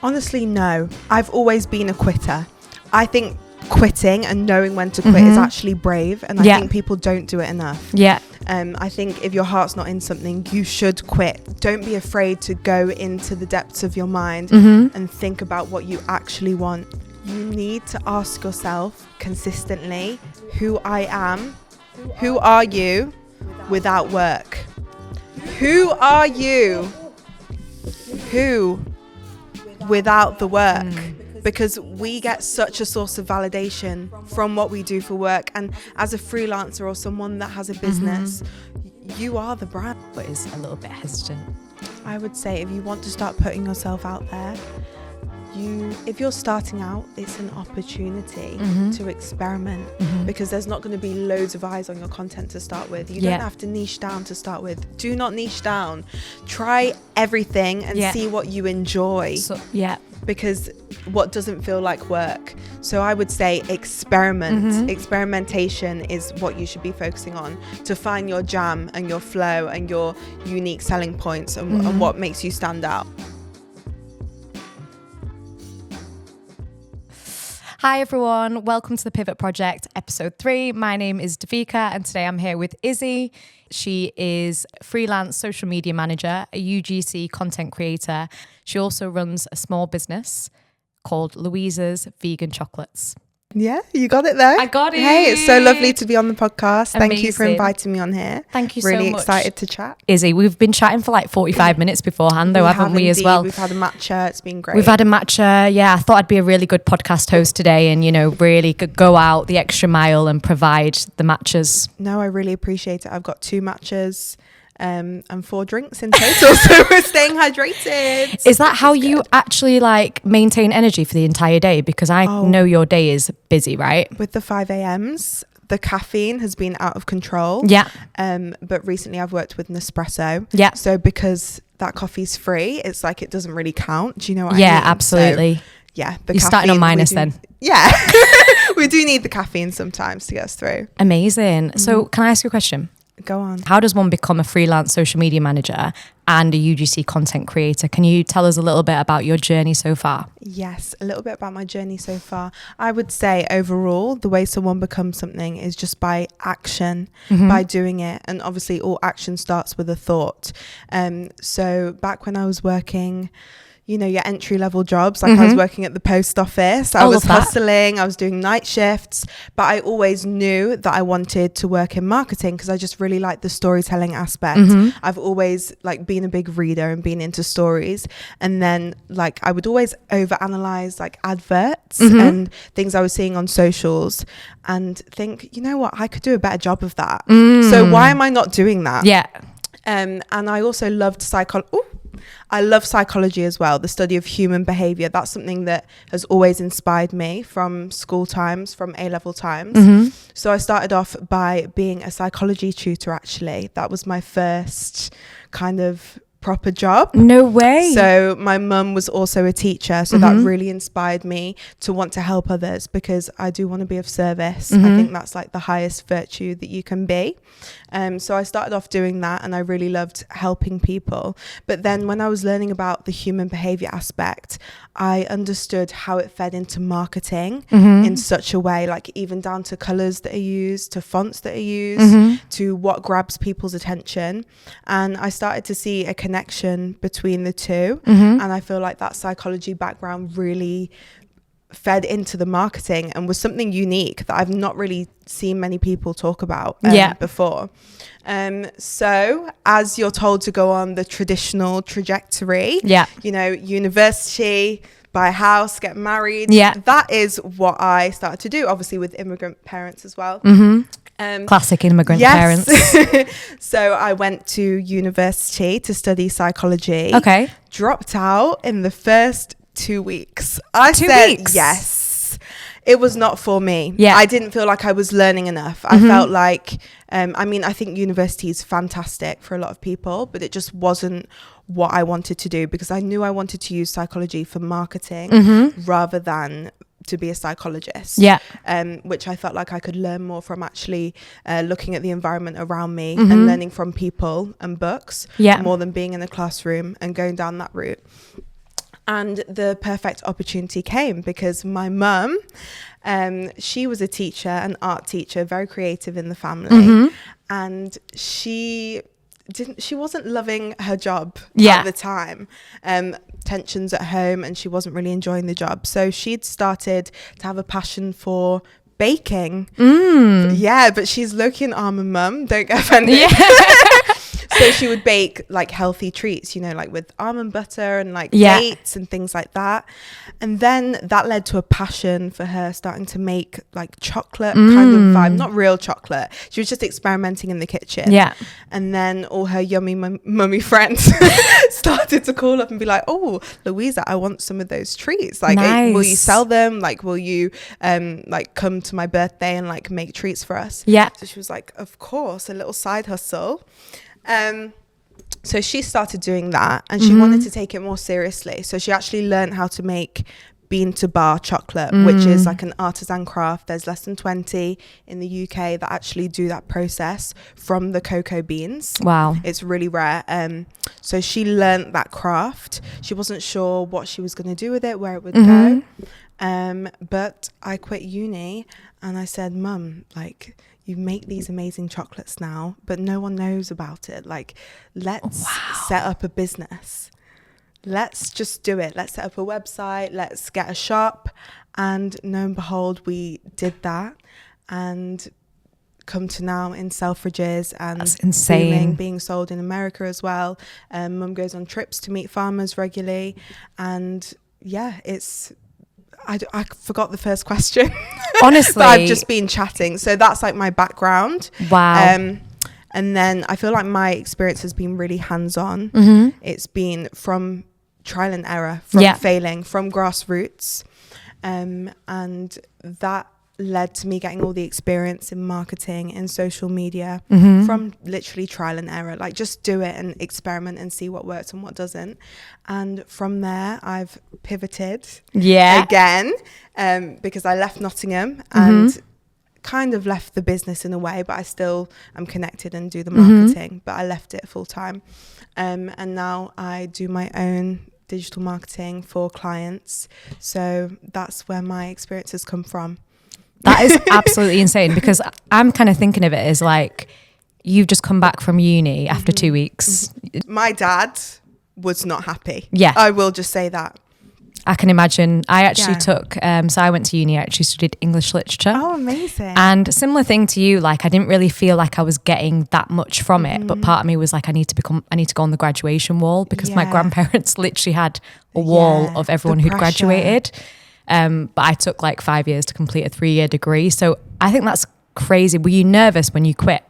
Honestly, no. I've always been a quitter. I think quitting and knowing when to quit is actually brave, and I think people don't do it enough. I think if your heart's not in something, you should quit. Don't be afraid to go into the depths of your mind and think about what you actually want. You need to ask yourself consistently, who I am. Who are you without work? Who are you? Who without the work? Because we get such a source of validation from what we do for work. And as a freelancer or someone that has a business, you are the brand. But is a little bit hesitant. I would say if you want to start putting yourself out there, if you're starting out, it's an opportunity to experiment, because there's not going to be loads of eyes on your content to start with. You don't have to niche down to start with. Do not niche down. Try everything and see what you enjoy. Because what doesn't feel like work. So I would say experiment. Experimentation is what you should be focusing on to find your jam and your flow and your unique selling points and what makes you stand out. Hi everyone, welcome to the Pivot Project, episode 3. My name is Davika and today I'm here with Izzy. She is a freelance social media manager, a UGC content creator. She also runs a small business called Louisa's Vegan Chocolates. Yeah, you got it there. I got it. Hey, it's so lovely to be on the podcast. Amazing. Thank you for inviting me on here. Thank you so really much. Excited to chat. Izzy, we've been chatting for like 45 minutes beforehand though, haven't we, as well? We've had a matcha. It's been great. We've had a matcha. Yeah, I thought I'd be a really good podcast host today and, you know, really go out the extra mile and provide the matchas. No, I really appreciate it. I've got 2 matchas. And 4 drinks in total, so we're staying hydrated. Is that how you actually like maintain energy for the entire day? Because I know your day is busy, right? With the 5 a.m s, the caffeine has been out of control. Yeah. But recently I've worked with Nespresso. Yeah. So because that coffee's free, it's like it doesn't really count. Do you know what I mean? Yeah, absolutely. So, yeah. You're starting on minus then. Yeah. We do need the caffeine sometimes to get us through. Amazing. So can I ask you a question? Go on. How does one become a freelance social media manager and a UGC content creator? Can you tell us a little bit about your journey so far? Yes, a little bit about my journey so far. I would say overall, the way someone becomes something is just by action, by doing it. And obviously all action starts with a thought. So back when I was working, you know, your entry level jobs, like I was working at the post office, I was hustling, I was doing night shifts, but I always knew that I wanted to work in marketing because I just really liked the storytelling aspect. I've always like been a big reader and been into stories. And then like I would always overanalyze like adverts and things I was seeing on socials and think, you know what, I could do a better job of that. So why am I not doing that? Yeah. And I also loved I love psychology as well, the study of human behavior. That's something that has always inspired me from school times, from A-level times. So I started off by being a psychology tutor, actually. That was my first kind of proper job. No way. So my mum was also a teacher, so that really inspired me to want to help others because I do want to be of service. I think that's like the highest virtue that you can be. So I started off doing that and I really loved helping people. But then when I was learning about the human behavior aspect, I understood how it fed into marketing in such a way, like even down to colors that are used, to fonts that are used, to what grabs people's attention. And I started to see a connection between the two. And I feel like that psychology background really fed into the marketing and was something unique that I've not really seen many people talk about before. So as you're told to go on the traditional trajectory, you know, university, buy a house, get married, that is what I started to do, obviously with immigrant parents as well. Classic immigrant parents. So I went to university to study psychology. Okay. Dropped out in the first 2 weeks. I 2 said weeks? yes. It was not for me. Yeah. I didn't feel like I was learning enough. I felt like, I mean, I think university is fantastic for a lot of people, but it just wasn't what I wanted to do because I knew I wanted to use psychology for marketing rather than to be a psychologist, which I felt like I could learn more from actually looking at the environment around me and learning from people and books more than being in a classroom and going down that route. And the perfect opportunity came because my mum, she was a teacher, an art teacher, very creative in the family. And she wasn't loving her job at the time. Tensions at home, and she wasn't really enjoying the job. So she'd started to have a passion for baking. Yeah, but she's low-key an almond mum, don't get offended. So she would bake like healthy treats, you know, like with almond butter and like dates and things like that. And then that led to a passion for her starting to make like chocolate kind of vibe, not real chocolate. She was just experimenting in the kitchen. Yeah. And then all her yummy mummy friends started to call up and be like, oh, Louisa, I want some of those treats. Like, will you sell them? Like, will you like come to my birthday and like make treats for us? Yeah. So she was like, of course, a little side hustle. So she started doing that, and she wanted to take it more seriously. So she actually learned how to make bean to bar chocolate, which is like an artisan craft. There's less than 20 in the UK that actually do that process from the cocoa beans. Wow. It's really rare. So she learned that craft. She wasn't sure what she was going to do with it, where it would go. But I quit uni and I said, Mum, like, you make these amazing chocolates now, but no one knows about it. Like, let's set up a business. Let's just do it. Let's set up a website. Let's get a shop. And lo and behold, we did that. And come to now in Selfridges, and that's insane. Being sold in America as well. Mum goes on trips to meet farmers regularly. And yeah, it's... I forgot the first question. Honestly. But I've just been chatting. So that's like my background. Wow. And then I feel like my experience has been really hands-on. It's been from trial and error, from failing, from grassroots. And that led to me getting all the experience in marketing and social media from literally trial and error. Like, just do it and experiment and see what works and what doesn't. And from there, I've pivoted again because I left Nottingham and kind of left the business in a way, but I still am connected and do the marketing, but I left it full time. And now I do my own digital marketing for clients. So that's where my experience has come from. That is absolutely insane, because I'm kind of thinking of it as like, you've just come back from uni after 2 weeks. My dad was not happy. Yeah. I will just say that. I can imagine. I actually took, so I went to uni, I actually studied English literature. Oh, amazing. And similar thing to you, like, I didn't really feel like I was getting that much from it, but part of me was like, I need to go on the graduation wall, because my grandparents literally had a wall of everyone who'd graduated. But I took like 5 years to complete a 3-year degree. So I think that's crazy. Were you nervous when you quit?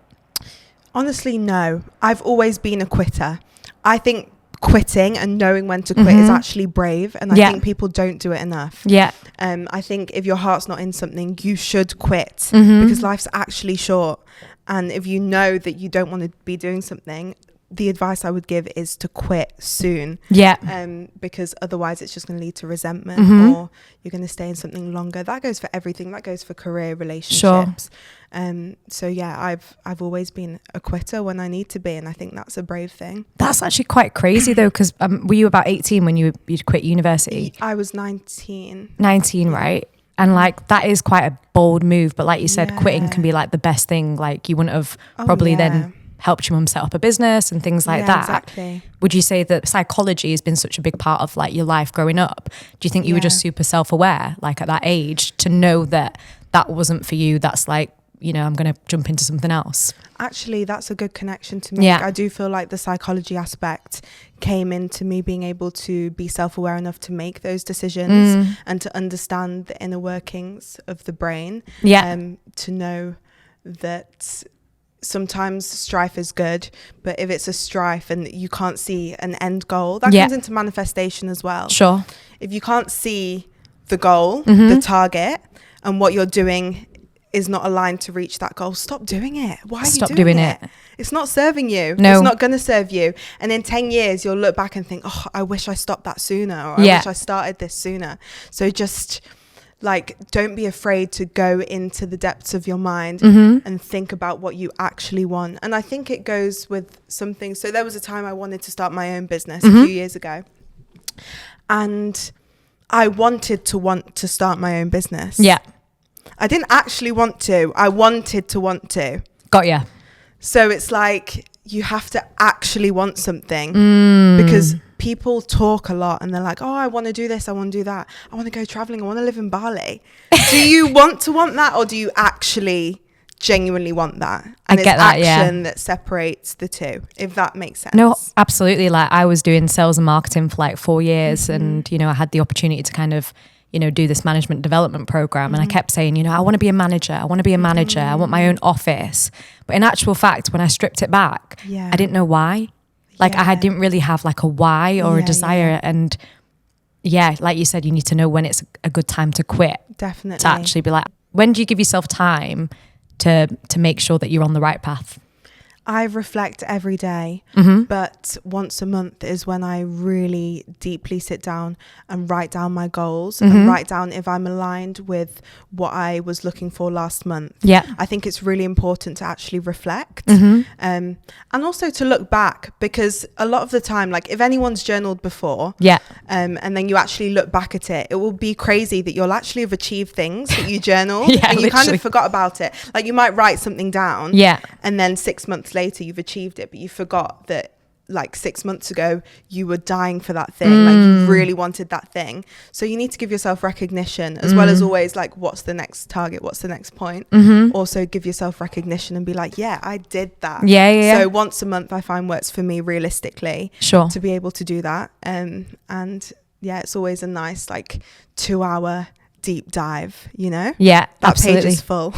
Honestly, no. I've always been a quitter. I think quitting and knowing when to quit is actually brave. And I think people don't do it enough. Yeah. I think if your heart's not in something, you should quit because life's actually short. And if you know that you don't want to be doing something, the advice I would give is to quit soon. Yeah. Because otherwise it's just going to lead to resentment or you're going to stay in something longer. That goes for everything. That goes for career, relationships. Sure. So yeah, I've always been a quitter when I need to be, and I think that's a brave thing. That's actually quite crazy though, because were you about 18 when you'd quit university? I was 19. 19, right? And like, that is quite a bold move, but like you said, quitting can be like the best thing. Like, you wouldn't have probably then helped your mum set up a business and things like that. Exactly. Would you say that psychology has been such a big part of like your life growing up? Do you think you were just super self-aware, like at that age, to know that that wasn't for you? That's like, you know, I'm going to jump into something else. Actually, that's a good connection to make. Yeah. I do feel like the psychology aspect came into me being able to be self-aware enough to make those decisions and to understand the inner workings of the brain. Yeah. To know that sometimes strife is good, but if it's a strife and you can't see an end goal, that comes into manifestation as well. Sure. If you can't see the goal, the target, and what you're doing is not aligned to reach that goal, stop doing it. Why are you doing it? It's not serving you. No. It's not going to serve you. And in 10 years, you'll look back and think, oh, I wish I stopped that sooner, or I wish I started this sooner. So just like, don't be afraid to go into the depths of your mind and think about what you actually want. And I think it goes with something. So there was a time I wanted to start my own business a few years ago. And I wanted to start my own business. Yeah. I didn't actually want to. I wanted to. Got ya. So it's like you have to actually want something because people talk a lot and they're like, oh, I want to do this. I want to do that. I want to go traveling. I want to live in Bali. Do you want that, or do you actually genuinely want that? And I get that, it's action that separates the two, if that makes sense. No, absolutely. Like, I was doing sales and marketing for like 4 years, and, you know, I had the opportunity to kind of, you know, do this management development program. And I kept saying, you know, I want to be a manager. I want to be a manager. I want my own office. But in actual fact, when I stripped it back, I didn't know why. Like, I didn't really have like a why or a desire. And like you said, you need to know when it's a good time to quit. Definitely. To actually be like, when do you give yourself time to make sure that you're on the right path? I reflect every day, but once a month is when I really deeply sit down and write down my goals and write down if I'm aligned with what I was looking for last month. Yeah. I think it's really important to actually reflect and also to look back, because a lot of the time, like if anyone's journaled before and then you actually look back at it, it will be crazy that you'll actually have achieved things that you journaled and you kind of forgot about it. Like you might write something down and then 6 months later you've achieved it, but you forgot that like 6 months ago you were dying for that thing, like you really wanted that thing. So you need to give yourself recognition as well as always like, what's the next target, what's the next point. Also give yourself recognition and be like, yeah, I did that. So once a month I find works for me realistically to be able to do that. And yeah, it's always a nice like 2 hour deep dive, you know? Yeah, that absolutely. page is full.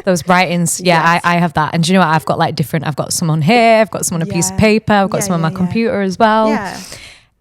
Those writings, I have that. And do you know what? I've got like different, I've got some on here, I've got some on a piece of paper, I've got some on my computer as well.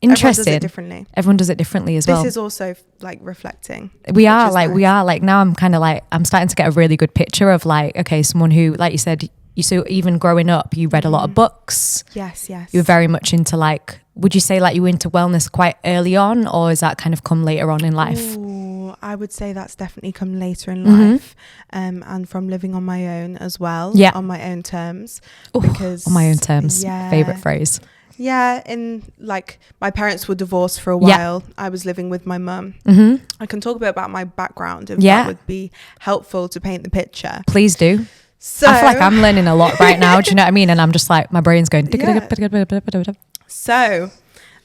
Interesting. Everyone does it differently as well. This is also like reflecting. We are like now I'm kind of like, I'm starting to get a really good picture of like, okay, someone who, like you said, so even growing up, you read a lot of books. Yes. You were very much into like, would you say like you were into wellness quite early on, or is that kind of come later on in life? Ooh, I would say that's definitely come later in life, and from living on my own as well, on my own terms. Because on my own terms, favorite phrase. Yeah, in like my parents were divorced for a while. I was living with my mum. I can talk a bit about my background if that would be helpful to paint the picture. Please do. So I feel like I'm learning a lot right now. Do you know what I mean? And I'm just like, my brain's going. So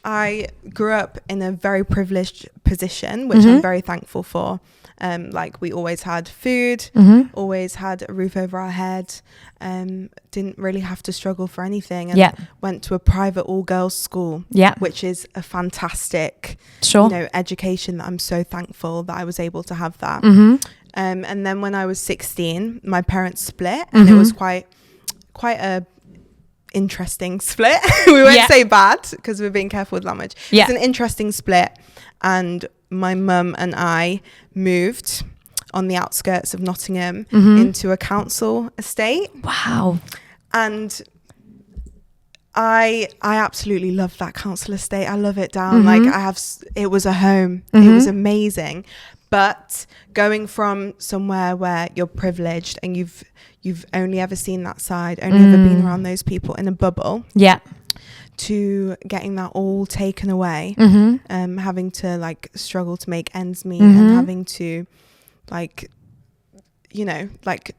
I grew up in a very privileged position, which I'm very thankful for. Like we always had food, always had a roof over our head, didn't really have to struggle for anything, and went to a private all-girls school, which is a fantastic education that I'm so thankful that I was able to have that. And then when I was 16, my parents split, and it was quite a interesting split. We won't say bad because we're being careful with language. It's an interesting split, and my mum and I moved on the outskirts of Nottingham into a council estate. Wow. And I absolutely love that council estate. I love it down. Like it was a home. It was amazing. But going from somewhere where you're privileged and you've only ever seen that side, only ever been around those people in a bubble, to getting that all taken away, having to like struggle to make ends meet, and having to like, you know, like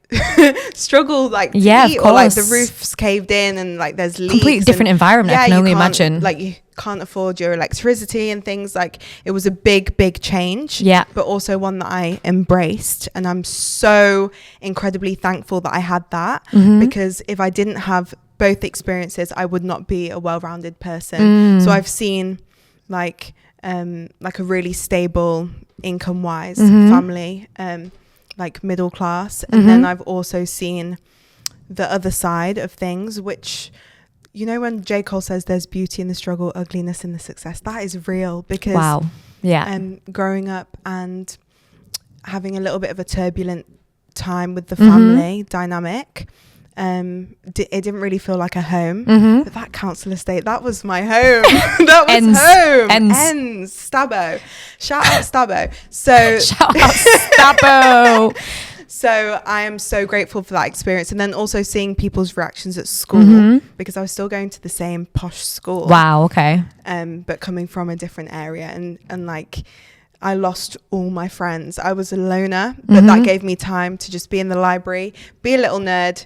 struggle like to eat, or like the roof's caved in and like there's leaks. Completely different environment. I can only imagine. Like you can't afford your electricity and things. Like it was a big change, but also one that I embraced, and I'm so incredibly thankful that I had that, because if I didn't have both experiences, I would not be a well-rounded person. So I've seen like a really stable income-wise family, like middle class, and then I've also seen the other side of things, which, you know, when J. Cole says there's beauty in the struggle, ugliness in the success, that is real, because growing up and having a little bit of a turbulent time with the family dynamic, it didn't really feel like a home, but that council estate, that was my home. That was home. Ends. Stabbo. Shout out Stabbo. So shout out Stabbo. So I am so grateful for that experience. And then also seeing people's reactions at school, because I was still going to the same posh school. Wow, okay. But coming from a different area, and like I lost all my friends. I was a loner, but that gave me time to just be in the library, be a little nerd,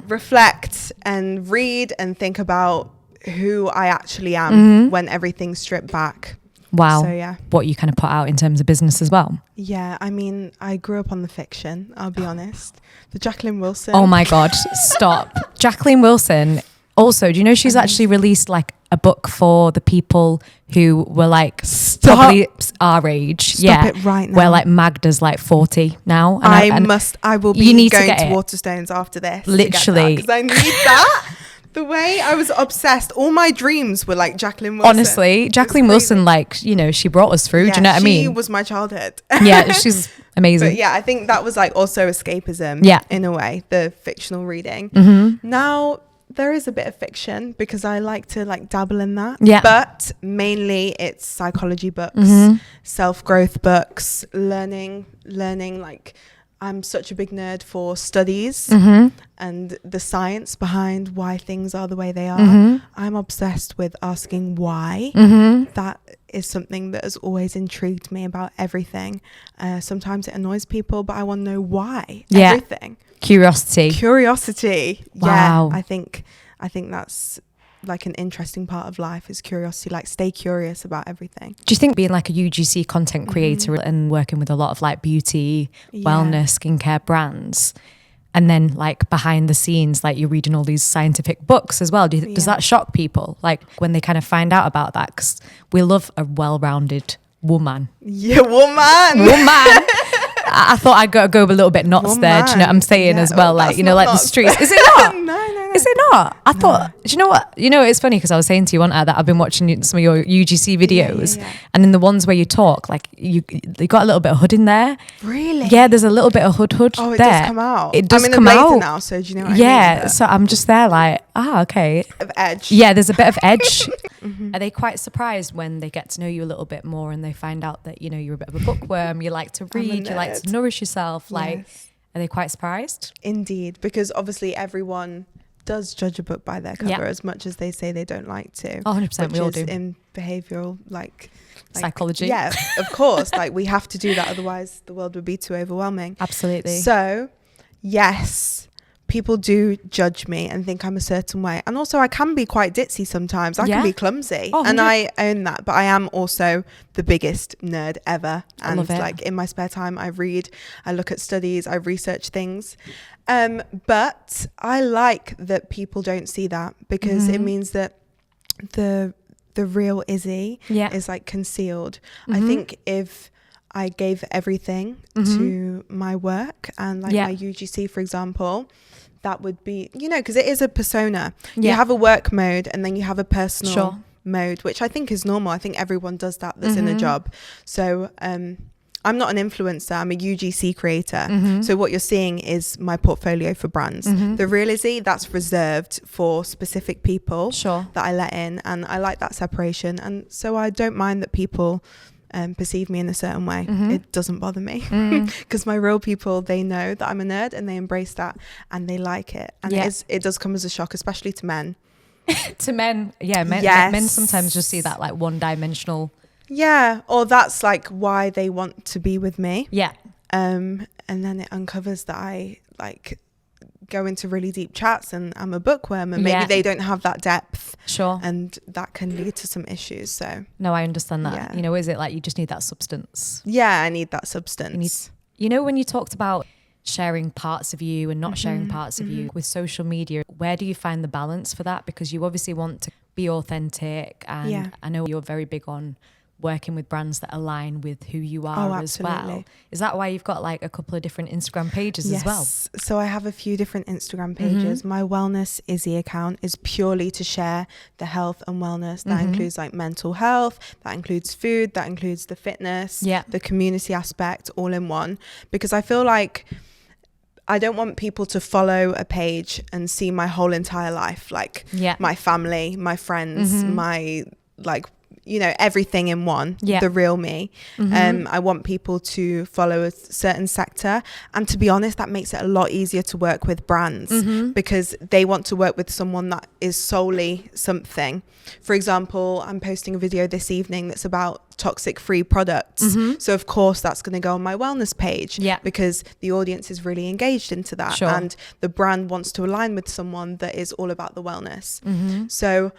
reflect and read and think about who I actually am when everything's stripped back. Wow. So yeah. What you kind of put out in terms of business as well. Yeah, I mean, I grew up on the fiction, I'll be honest. The Jacqueline Wilson. Oh my God, stop. Jacqueline Wilson. Also, do you know she's actually released like a book for the people who were like probably our age? Stop it right now. Where like Magda's like 40 now. And I will be going to Waterstones after this. Literally. Because I need that. The way I was obsessed, all my dreams were like Jacqueline Wilson. Honestly, Jacqueline Wilson, like, you know, she brought us through. Do you know what I mean? She was my childhood. Yeah, she's amazing. But yeah, I think that was like also escapism in a way, the fictional reading. Now, there is a bit of fiction because I like to like dabble in that. Yeah. But mainly it's psychology books, self-growth books, learning like I'm such a big nerd for studies and the science behind why things are the way they are. I'm obsessed with asking why. That is something that has always intrigued me about everything. Sometimes it annoys people, but I want to know why. Everything. Curiosity. Wow. Yeah, I think that's like an interesting part of life is curiosity, like stay curious about everything. Do you think being like a UGC content creator and working with a lot of like beauty, wellness, skincare brands, and then like behind the scenes, like you're reading all these scientific books as well, does that shock people? Like when they kind of find out about that? Because we love a well-rounded woman. Yeah, woman. I thought I'd go a little bit nuts there. Do you know what I'm saying as well? Like, you know, like the streets. Is it not? No. Is it not? I thought, do you know what? You know, it's funny because I was saying to you, that I've been watching some of your UGC videos and then the ones where you talk, like you got a little bit of hood in there. Really? Yeah, there's a little bit of hood Oh, it there. does come out. It does I'm come in a out. blazer now, so do you know what I mean? Yeah, so I'm just there like, okay. Of edge. Yeah, there's a bit of edge. Are they quite surprised when they get to know you a little bit more and they find out that, you know, you're a bit of a bookworm, you like to read, you like to nourish yourself? Like, are they quite surprised? Indeed, because obviously everyone does judge a book by their cover as much as they say they don't like to. 100%, we all do. In behavioural like psychology. Yeah, of course. Like we have to do that, otherwise the world would be too overwhelming. Absolutely. So, yes, people do judge me and think I'm a certain way. And also I can be quite ditzy sometimes. I can be clumsy. And I own that. But I am also the biggest nerd ever. And like in my spare time, I read, I look at studies, I research things. But I like that people don't see that because it means that the real Izzy is like concealed. I think if I gave everything to my work and like my UGC, for example, that would be, you know, because it is a persona. You have a work mode and then you have a personal mode, which I think is normal. I think everyone does that that's in a job. So I'm not an influencer. I'm a UGC creator. So what you're seeing is my portfolio for brands. The real Izzy, that's reserved for specific people that I let in. And I like that separation. And so I don't mind that people perceive me in a certain way. It doesn't bother me because my real people, they know that I'm a nerd and they embrace that and they like it. And it does come as a shock, especially to men. To men, men sometimes just see that like one-dimensional. Yeah, or that's like why they want to be with me. Yeah. And then it uncovers that I like go into really deep chats and I'm a bookworm and maybe they don't have that depth. Sure. And that can lead to some issues. So no, I understand that. Yeah. You know, is it like you just need that substance? Yeah, I need that substance. You know, when you talked about sharing parts of you and not sharing parts of you with social media, where do you find the balance for that? Because you obviously want to be authentic and I know you're very big on working with brands that align with who you are as well. Is that why you've got like a couple of different Instagram pages as well? So I have a few different Instagram pages. My Wellness Izzy account is purely to share the health and wellness. That includes like mental health, that includes food, that includes the fitness, the community aspect all in one. Because I feel like I don't want people to follow a page and see my whole entire life, like my family, my friends, my like everything in one, the real me. I want people to follow a certain sector, and to be honest, that makes it a lot easier to work with brands because they want to work with someone that is solely something. For example, I'm posting a video this evening that's about toxic free products, so of course that's going to go on my wellness page because the audience is really engaged into that, and the brand wants to align with someone that is all about the wellness. So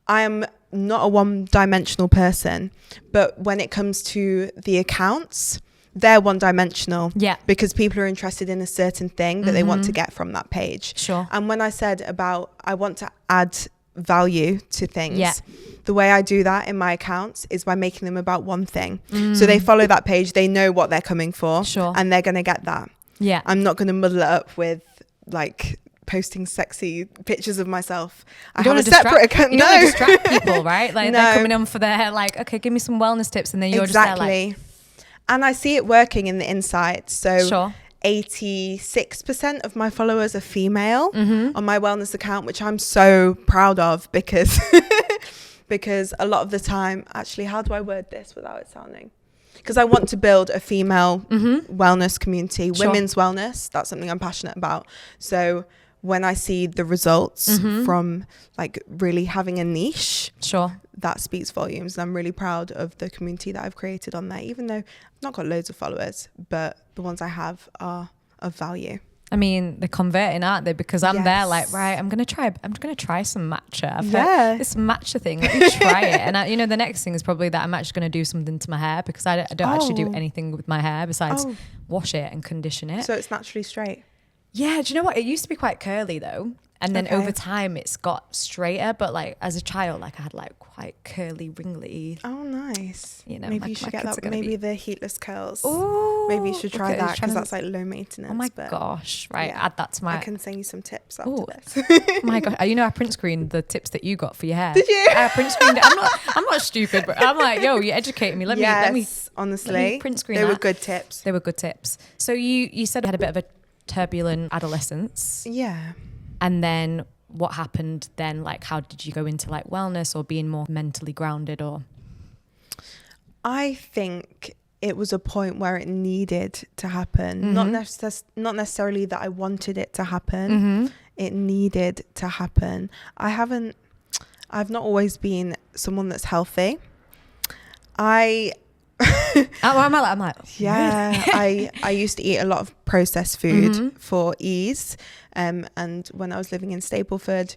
I am not a one-dimensional person, but when it comes to the accounts, they're one-dimensional because people are interested in a certain thing that they want to get from that page. And when I said about I want to add value to things, the way I do that in my accounts is by making them about one thing. So they follow that page, they know what they're coming for, and they're going to get that. I'm not going to muddle it up with like posting sexy pictures of myself. I have a separate account. You don't want to distract people, right? Like they're coming on for their like, okay, give me some wellness tips, and then you're just there like. And I see it working in the insights. So 86% of my followers are female on my wellness account, which I'm so proud of because because a lot of the time, actually, how do I word this without it sounding? Because I want to build a female wellness community, women's wellness. That's something I'm passionate about. So when I see the results from like really having a niche, that speaks volumes. And I'm really proud of the community that I've created on there, even though I've not got loads of followers, but the ones I have are of value. I mean, they're converting, aren't they? Because I'm there like, right, I'm gonna try some matcha. I've heard this matcha thing. Let me try it. And the next thing is probably that I'm actually gonna do something to my hair, because I don't actually do anything with my hair besides wash it and condition it. So it's naturally straight. Yeah, do you know what? It used to be quite curly though. And then over time it's got straighter, but like as a child, like I had like quite curly, wringly. Oh, nice. Maybe you should get that. Maybe the heatless curls. Ooh, maybe you should try that, because that's like low maintenance. Oh my gosh. Right. Add that to my. I can send you some tips after this. Oh my gosh. I print screened the tips that you got for your hair. Did you? I print screened it. I'm not stupid, but I'm like, yo, you educated me. Let me honestly, print screen they were good tips. They were good tips. So you said you had a bit of a turbulent adolescence. Yeah. And then what happened then? Like, how did you go into like wellness or being more mentally grounded? Or I think it was a point where it needed to happen. Not necessarily that I wanted it to happen. It needed to happen. I've not always been someone that's healthy. I'm like, yeah, I used to eat a lot of processed food for ease. And when I was living in Stapleford,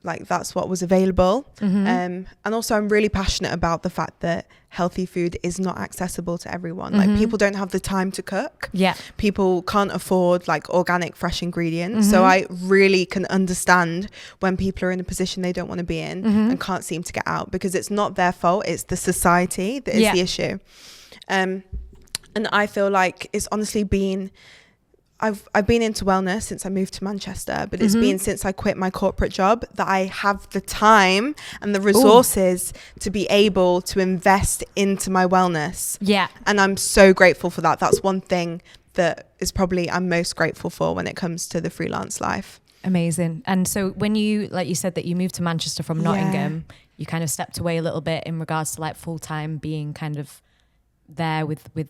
like that's what was available. And also I'm really passionate about the fact that healthy food is not accessible to everyone. Like people don't have the time to cook. People can't afford like organic fresh ingredients. So I really can understand when people are in a position they don't want to be in and can't seem to get out, because it's not their fault, it's the society that is the issue. And I feel like it's honestly been, I've been into wellness since I moved to Manchester, but it's been since I quit my corporate job that I have the time and the resources to be able to invest into my wellness. And I'm so grateful for that. That's one thing that is probably I'm most grateful for when it comes to the freelance life. Amazing. And so when you, like you said that you moved to Manchester from Nottingham, you kind of stepped away a little bit in regards to like full-time being kind of there with the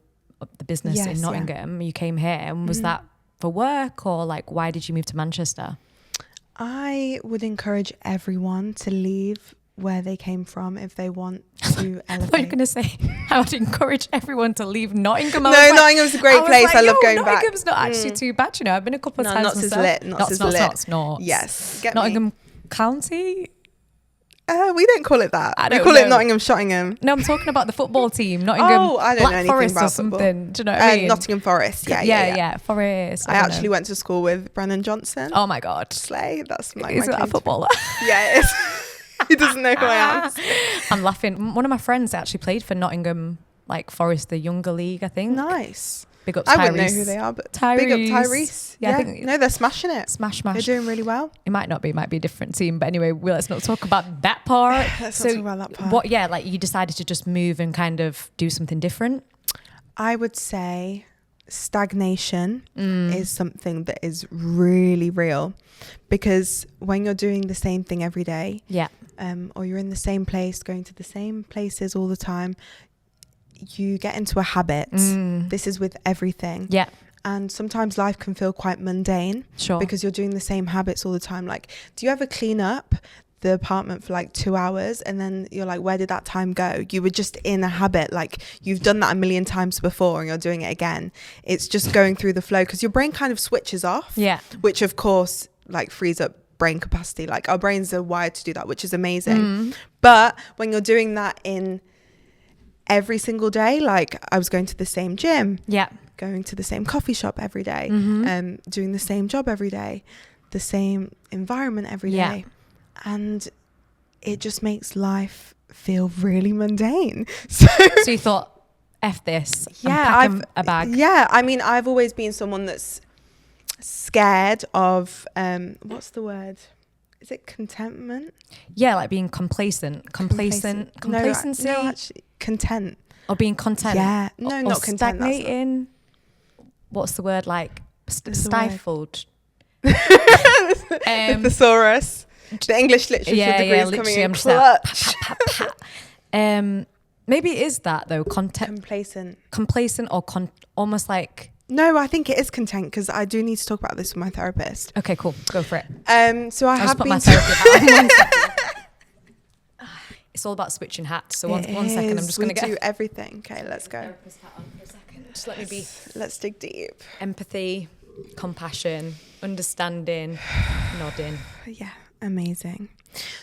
business in Nottingham. You came here, and was that for work, or like why did you move to Manchester? I would encourage everyone to leave where they came from if they want to elevate. I thought you were going to say I would encourage everyone to leave Nottingham. Nottingham's a great place. I love going back. Nottingham's not actually too bad, you know. I've been a couple of times myself. Notts is lit. Yes. Nottingham County? We don't call it that. We call it Nottingham Shottingham. No, I'm talking about the football team. Nottingham I don't Black know anything Forest about or something. Football. Do you know what I mean? Nottingham Forest. Yeah. Forest. I actually went to school with Brennan Johnson. Oh my God. Slay. That's like is that a footballer? Yeah, it is. He doesn't know who I am. I'm laughing. One of my friends actually played for Nottingham Forest, the younger league, I think. Nice. Big up Tyrese. I wouldn't know who they are, but big up Tyrese. Yeah, I think they're smashing it. Smash. They're doing really well. It might be a different team, but anyway, let's not talk about that part. Let's not talk about that part. Like you decided to just move and kind of do something different? I would say stagnation is something that is really real, because when you're doing the same thing every day, or you're in the same place, going to the same places all the time, you get into a habit. This is with everything. Yeah. And sometimes life can feel quite mundane. Sure. Because you're doing the same habits all the time. Like, do you ever clean up the apartment for like 2 hours and then you're like, where did that time go? You were just in a habit. Like, you've done that a million times before and you're doing it again. It's just going through the flow because your brain kind of switches off. Yeah. Which of course like frees up brain capacity. Like, our brains are wired to do that, which is amazing. But when you're doing that in every single day, like I was going to the same gym, going to the same coffee shop every day, doing the same job every day, the same environment every day, and it just makes life feel really mundane. So you thought, F this, yeah, I'm packing a bag. Yeah, I mean, I've always been someone that's scared of what's the word? Is it contentment? Yeah, like being complacency. No, actually, content. Or being content. Yeah, no, or not content. Stagnating. What's the word? Like stifled. The thesaurus. The English literature degree is coming in clutch. Maybe it is that though. Complacent or almost like. No, I think it is content because I do need to talk about this with my therapist. Okay, cool. Go for it. So I have put been. My therapist It's all about switching hats. So one second, I'm just going to get. We do everything. Okay, let's go. Therapist hat on for a second. Just let me be. Let's dig deep. Empathy, compassion, understanding, nodding. Yeah, amazing.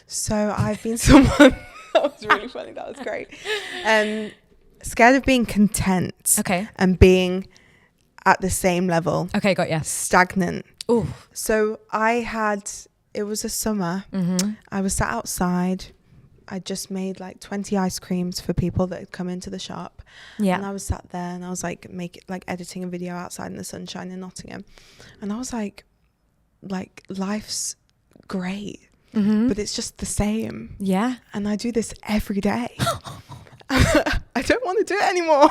So I've been someone. That was really funny. That was great. Scared of being content. Okay. And being at the same level. Okay, got you. Stagnant. Ooh. So it was a summer. I was sat outside. I just made like 20 ice creams for people that had come into the shop. Yeah. And I was sat there and I was like editing a video outside in the sunshine in Nottingham. And I was like life's great, but it's just the same. Yeah. And I do this every day. I don't want to do it anymore.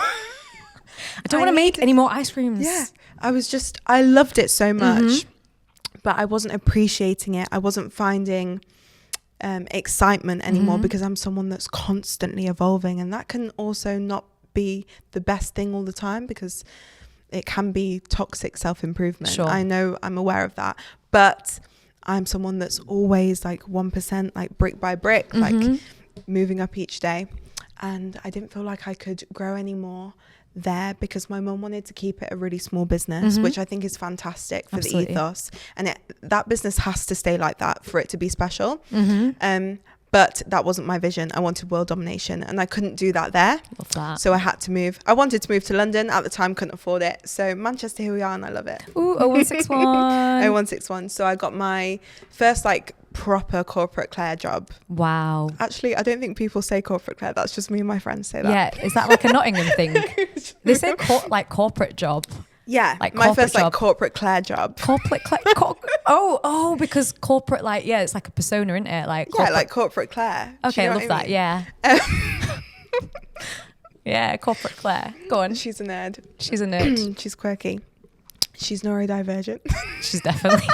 I don't want to make any more ice creams. Yeah. I loved it so much, but I wasn't appreciating it. I wasn't finding excitement anymore because I'm someone that's constantly evolving, and that can also not be the best thing all the time because it can be toxic self-improvement. Sure. I know, I'm aware of that, but I'm someone that's always like 1%, like brick by brick, like moving up each day, and I didn't feel like I could grow anymore there because my mum wanted to keep it a really small business, which I think is fantastic for the ethos, and that business has to stay like that for it to be special. But that wasn't my vision. I wanted world domination and I couldn't do that there. Love that. So I had to move. I wanted to move to London at the time, couldn't afford it. So Manchester, here we are, and I love it. Ooh, 0161. 0161. So I got my first like proper corporate Claire job. Wow. Actually, I don't think people say corporate Claire. That's just me and my friends say that. Yeah. Is that like a Nottingham thing? They say corporate job. Yeah, like my first job. like corporate Claire job. Corporate Claire. Oh, because corporate, like, yeah, it's like a persona, isn't it? Like corporate. Yeah, like corporate Claire. Okay, I love that. Yeah. Yeah, corporate Claire. Go on. She's a nerd. She's a nerd. She's quirky. She's neurodivergent. She's definitely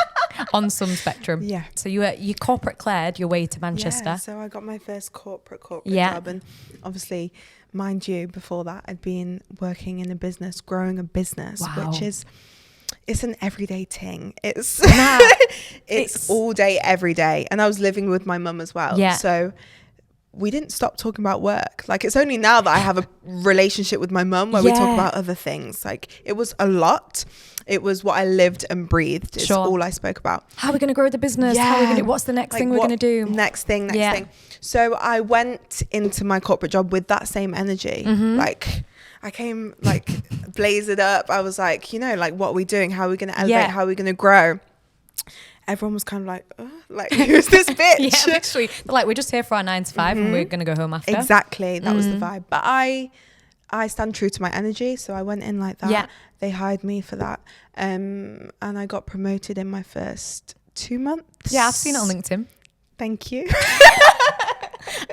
on some spectrum. Yeah. So you corporate Claire'd your way to Manchester. Yeah, so I got my first corporate job, and obviously, mind you, before that I'd been working in a business, growing a business, which it's an everyday thing. It's all day, every day. And I was living with my mum as well. Yeah. So we didn't stop talking about work. Like, it's only now that I have a relationship with my mum where we talk about other things. Like, it was a lot. It was what I lived and breathed. It's all I spoke about. How are we going to grow the business? Yeah. What's the next thing we're going to do? Next thing. So I went into my corporate job with that same energy. Like, I came like blazered up. I was like, like, what are we doing? How are we going to elevate? How are we going to grow? Everyone was kind of like, who's this bitch? Yeah, literally. They're like, we're just here for our 9 to 5 and we're going to go home after. Exactly. That was the vibe. But I stand true to my energy. So I went in like that. Yeah. They hired me for that. And I got promoted in my first 2 months. Yeah, I've seen it on LinkedIn. Thank you.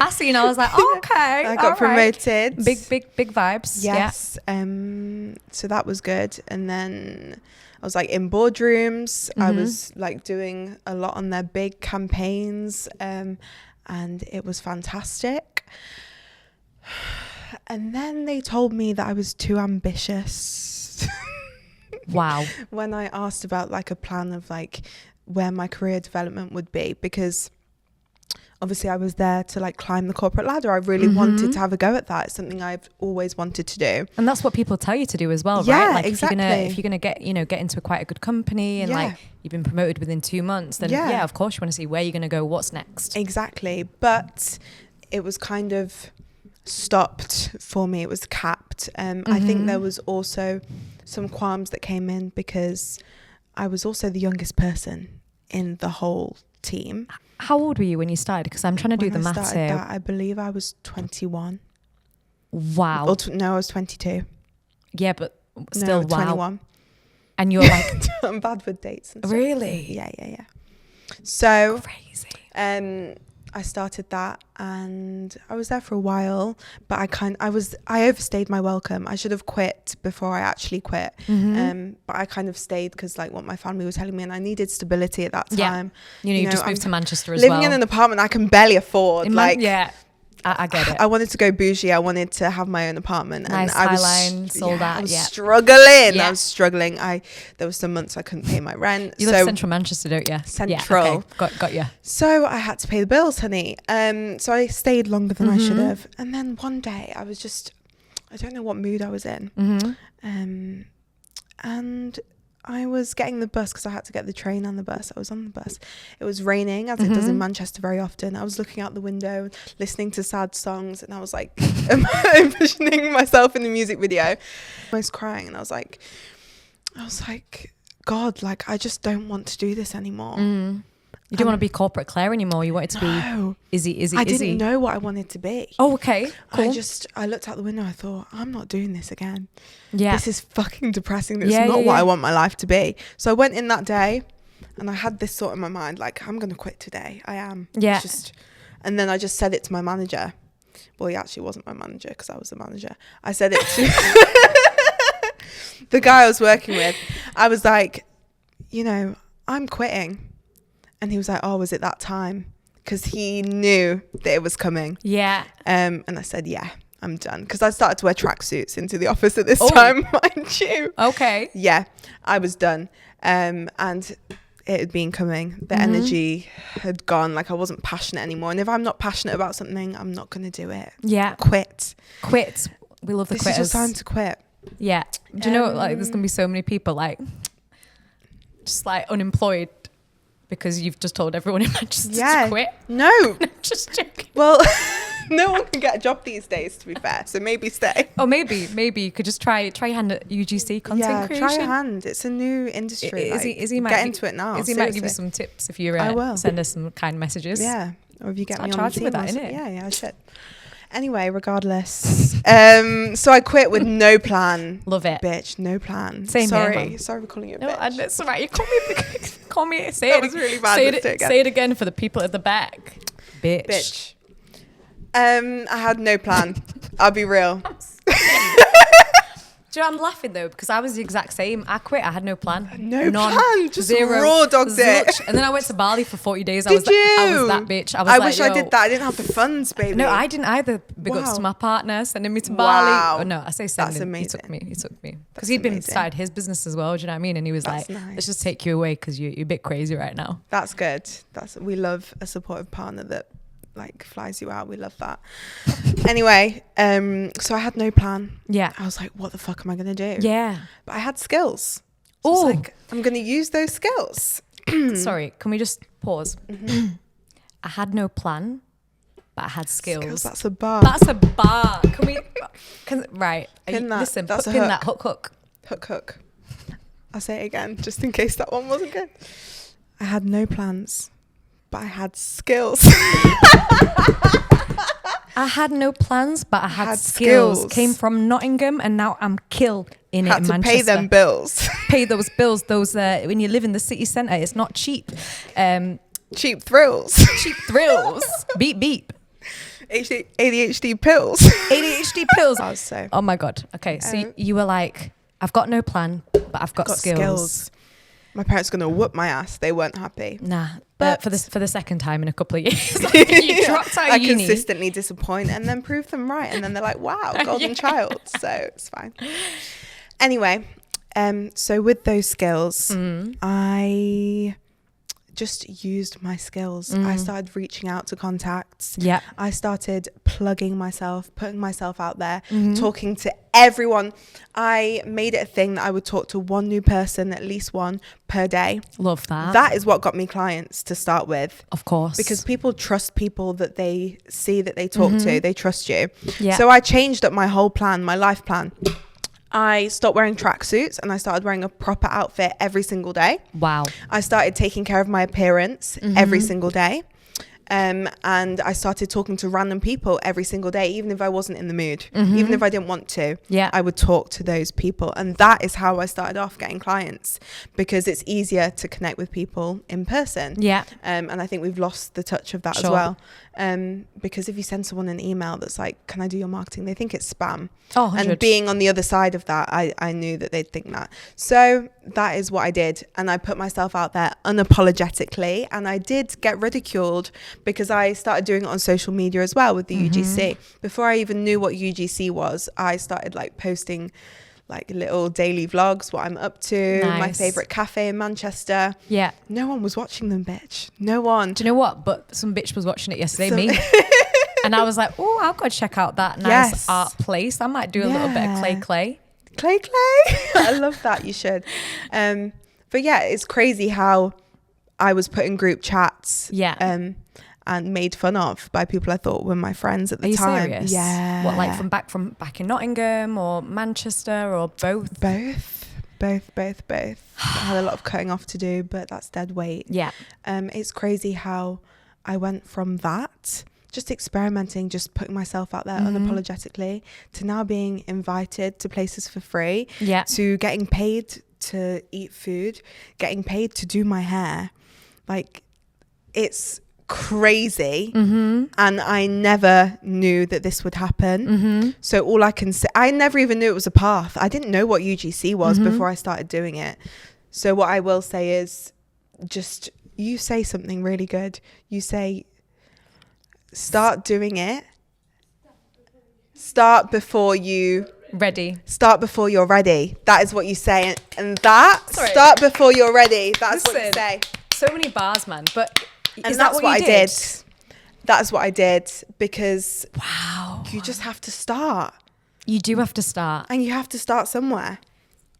I was like, oh, okay. I got promoted. Big vibes. Yes. Yeah. So that was good. And then I was like in boardrooms. I was like doing a lot on their big campaigns. And and it was fantastic. And then they told me that I was too ambitious. Wow. When I asked about like a plan of like where my career development would be, because obviously I was there to like climb the corporate ladder. I really wanted to have a go at that. It's something I've always wanted to do. And that's what people tell you to do as well, Yeah, right? Like exactly. if you're gonna get, get into quite a good company and like you've been promoted within 2 months, then yeah, of course you want to see where you're gonna go, what's next. Exactly. But it was kind of stopped for me. It was capped. I think there was also some qualms that came in because I was also the youngest person in the whole team. How old were you when you started? Because I'm trying to do the maths here. I believe I was 21. Wow. No, I was 22. Yeah, but still, no, wow. 21. And you're like... I'm bad with dates and stuff. Really? Yeah. So... Crazy. I started that and I was there for a while, but I overstayed my welcome. I should have quit before I actually quit. But I kind of stayed because like what my family was telling me, and I needed stability at that time. Yeah. You just moved to Manchester as living well. in an apartment I can barely afford. I get it. I wanted to go bougie. I wanted to have my own apartment. Nice and I was struggling. Yeah. I was struggling. There was some months I couldn't pay my rent. You live central Manchester, don't you? Central. Yeah, okay. Got you. So I had to pay the bills, honey. So I stayed longer than I should have. And then one day I don't know what mood I was in. And I was getting the bus because I had to get the train and the bus. I was on the bus. It was raining, as it does in Manchester very often. I was looking out the window, listening to sad songs, and I was like envisioning myself in the music video. I was crying, and I was like, God, like I just don't want to do this anymore. You didn't want to be corporate Claire anymore. You wanted to be Izzy. I didn't know what I wanted to be. Oh, okay. Cool. I looked out the window. I thought, I'm not doing this again. Yeah. This is fucking depressing. This is not what I want my life to be. So I went in that day and I had this thought in my mind, like, I'm going to quit today. I am. Yeah. And then I just said it to my manager. Well, he actually wasn't my manager because I was the manager. I said it to the guy I was working with. I was like, I'm quitting. And he was like, oh, was it that time? Because he knew that it was coming. Yeah. And I said, yeah, I'm done. Because I started to wear tracksuits into the office at this time, mind you. Okay. Yeah, I was done. And it had been coming. The energy had gone. Like I wasn't passionate anymore. And if I'm not passionate about something, I'm not going to do it. Yeah. Quit. We love the quitters. This is your time to quit. Yeah. Do you know, like, there's going to be so many people, like, just, like, unemployed because you've just told everyone in Manchester to quit. No. Just joking. Well, no one can get a job these days, to be fair. So maybe stay. Oh, maybe you could just try your hand at UGC content creation. Try your hand. It's a new industry. Izzy might get into it now. Izzy might give you some tips if you send us some kind messages. Yeah. Or if you get me on charge the team. with that, innit? Yeah, I should. Anyway, regardless. So I quit with no plan. Love it. Bitch, no plan. Same Sorry. here. Sorry for calling you a no, bitch. It's all right. You call me. Say that it. Was really bad. Say it again for the people at the back. Bitch. I had no plan. I'll be real. Do you know, I'm laughing though because I was the exact same. I quit. I had no plan. None, plan. Just raw dogged it. And then I went to Bali for 40 days. Did you? I was that bitch. I wish I did that. I didn't have the funds, baby. No, I didn't either. Big ups to my partner sending me to Bali. Oh no, I say sending. That's amazing. He took me because he'd been started his business as well. Do you know what I mean? And he was nice. Let's just take you away because you're a bit crazy right now. That's good. We love a supportive partner that like flies you out. We love that. Anyway, so I had no plan. Yeah. I was like, what the fuck am I gonna do? Yeah. But I had skills. So I was like, I'm gonna use those skills. Sorry, can we just pause? I had no plan, but I had skills. That's a bar. Can we right. Pin that. Listen, that's pin that hook. Hook. I'll say it again just in case that one wasn't good. I had no plans, but I had skills. I had no plans, but I had skills. Came from Nottingham, and now I'm killed in it in Manchester. Had to pay them bills. Pay those bills. Those when you live in the city centre, it's not cheap. Cheap thrills. Cheap thrills. Beep. ADHD pills. ADHD pills. I was Oh my god. Okay, so you were like, I've got no plan, but I've got skills. My parents are going to whoop my ass. They weren't happy. Nah. But for the second time in a couple of years. You dropped out I of uni. consistently disappoint and then prove them right. And then they're like, wow, golden child. So it's fine. Anyway, so with those skills, I just used my skills. I started reaching out to contacts. Yeah. I started plugging myself, putting myself out there, talking to everyone. I made it a thing that I would talk to one new person, at least one per day. Love that. That is what got me clients to start with. Of course. Because people trust people that they see, that they talk to. They trust you. Yeah. So I changed up my whole plan, my life plan. I stopped wearing tracksuits and I started wearing a proper outfit every single day. Wow. I started taking care of my appearance every single day. And I started talking to random people every single day, even if I wasn't in the mood, even if I didn't want to. Yeah. I would talk to those people. And that is how I started off getting clients, because it's easier to connect with people in person. Yeah. And I think we've lost the touch of that as well. Because if you send someone an email that's like, can I do your marketing? They think it's spam. Oh, 100. And being on the other side of that, I knew that they'd think that. So that is what I did. And I put myself out there unapologetically. And I did get ridiculed because I started doing it on social media as well with the UGC. Before I even knew what UGC was, I started like posting like little daily vlogs, what I'm up to, my favorite cafe in Manchester. Yeah. No one was watching them, bitch. No one. Do you know what? But some bitch was watching it yesterday, me. And I was like, oh, I'll go check out that nice art place. I might do a little bit of clay. I love that. You should. But yeah, it's crazy how I was put in group chats. Yeah. And made fun of by people I thought were my friends at the time. Are you serious? Yeah. What, like from back in Nottingham or Manchester or both? Both. I had a lot of cutting off to do, but that's dead weight. Yeah. It's crazy how I went from that, just experimenting, just putting myself out there unapologetically, to now being invited to places for free, to getting paid to eat food, getting paid to do my hair. Like, it's crazy. And I never knew that this would happen. So all I can say, I never even knew it was a path. I didn't know what UGC was before I started doing it. So what I will say is, just, you say something really good. You say, start doing it. Start before you're ready. That is what you say. And that, start before you're ready. That's what you say. So many bars, man. But and that's what I did. That's what I did, because you just have to start. You do have to start. And you have to start somewhere.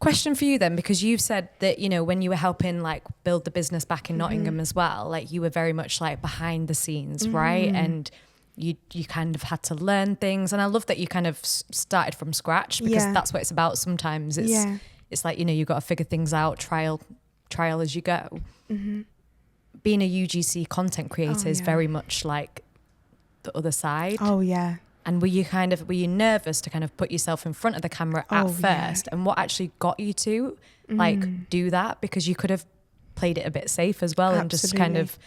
Question for you then, because you've said that, you know, when you were helping like build the business back in Nottingham as well, like you were very much like behind the scenes, right? And you kind of had to learn things. And I love that you kind of started from scratch, because that's what it's about sometimes. It's like, you know, you've got to figure things out, trial as you go. Being a UGC content creator is very much like the other side. Oh yeah. And were you nervous to kind of put yourself in front of the camera at first? And what actually got you to like do that? Because you could have played it a bit safe as well. And just kind of,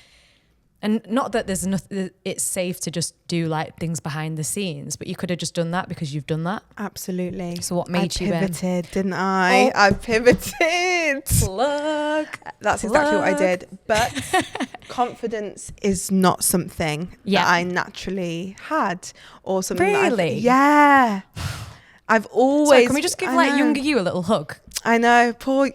and not that there's nothing, it's safe to just do like things behind the scenes, but you could have just done that because you've done that. Absolutely. So what made you pivoted, didn't I? I pivoted. Plug. That's exactly what I did. But confidence is not something that I naturally had, or something. Really? Yeah. I've always. Sorry, can we just give like younger you a little hug? I know. Poor.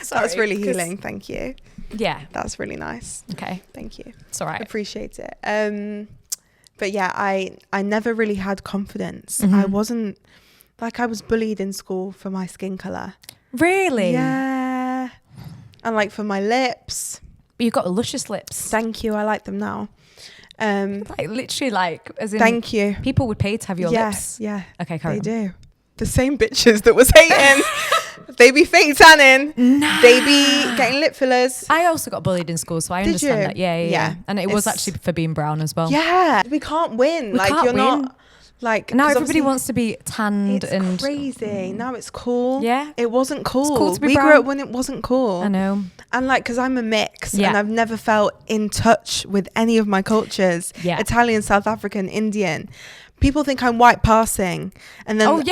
Sorry, that's really healing. Thank you. Yeah. That's really nice. Okay. Thank you. It's all right. Appreciate it. But yeah, I never really had confidence. I wasn't, like, I was bullied in school for my skin colour. Really? Yeah. And like for my lips. But you've got luscious lips. Thank you. I like them now. Like literally like, as in. Thank you. People would pay to have your lips. Yeah. Okay, carry on. They do. The same bitches that was hating. They be fake tanning. Nah. They be getting lip fillers. I also got bullied in school, so I understand that. Yeah. And it was actually for being brown as well. Yeah. We can't win. Not like, now everybody wants to be tanned. It's crazy. Now it's cool. Yeah. It wasn't cool. It's cool to be we brown. grew up when it wasn't cool. I know. And like, because I'm a mix and I've never felt in touch with any of my cultures. Yeah. Italian, South African, Indian. People think I'm white passing. And then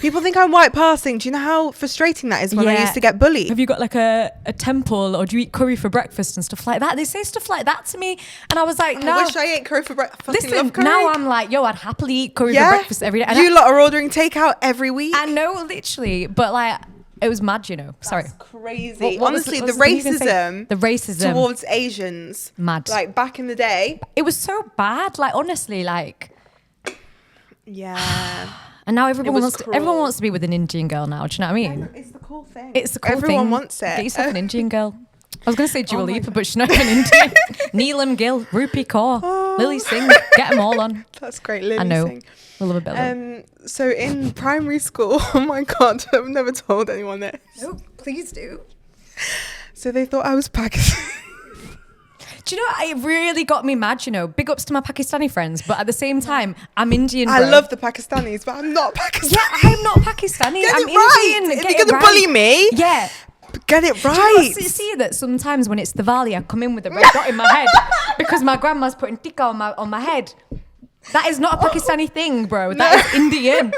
People think I'm white passing. Do you know how frustrating that is when I used to get bullied? Have you got like a temple, or do you eat curry for breakfast and stuff like that? They say stuff like that to me, and I was like, no. I wish I ate curry for breakfast. Listen, now I'm like, yo, I'd happily eat curry for breakfast every day. And you lot are ordering takeout every week. I know, literally, but like, it was mad, you know. Sorry. That's crazy. Honestly, the racism towards Asians, mad. Like back in the day, it was so bad. Like honestly, like yeah. And now everyone wants to be with an Indian girl now. Do you know what I mean? It's the cool thing. It's the cool Everyone thing. wants it. Get yourself an Indian girl. I was going to say Dua Lipa, but she's not even Indian. Neelam Gill, Rupi Kaur, Lily Singh, get them all on. That's great, Lily I know. Singh. We love a bit. So in primary school, oh my God, I've never told anyone this. No, please do. So they thought I was Pakistani. Do you know what? It really got me mad, you know. Big ups to my Pakistani friends, but at the same time, I'm Indian, bro. I love the Pakistanis, but I'm not Pakistani. Yeah, I'm not Pakistani. Get I'm it right. Indian. If you're going to bully me, yeah. Get it right. Do you see that sometimes when it's Diwali, I come in with a red dot in my head because my grandma's putting tikka on my head. That is not a Pakistani thing, bro. That is Indian.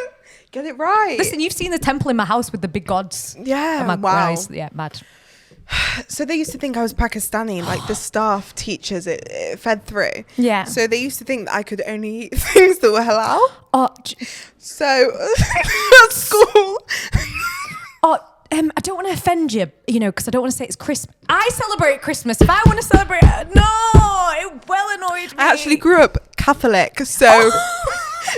Get it right. Listen, you've seen the temple in my house with the big gods. Yeah, wow. Yeah, mad. So they used to think I was Pakistani, like the staff teachers, it fed through. Yeah. So they used to think that I could only eat things that were halal. So at school. I don't want to offend you, you know, because I don't want to say it's Christmas. I celebrate Christmas. If I want to celebrate, it well annoyed me. I actually grew up Catholic, so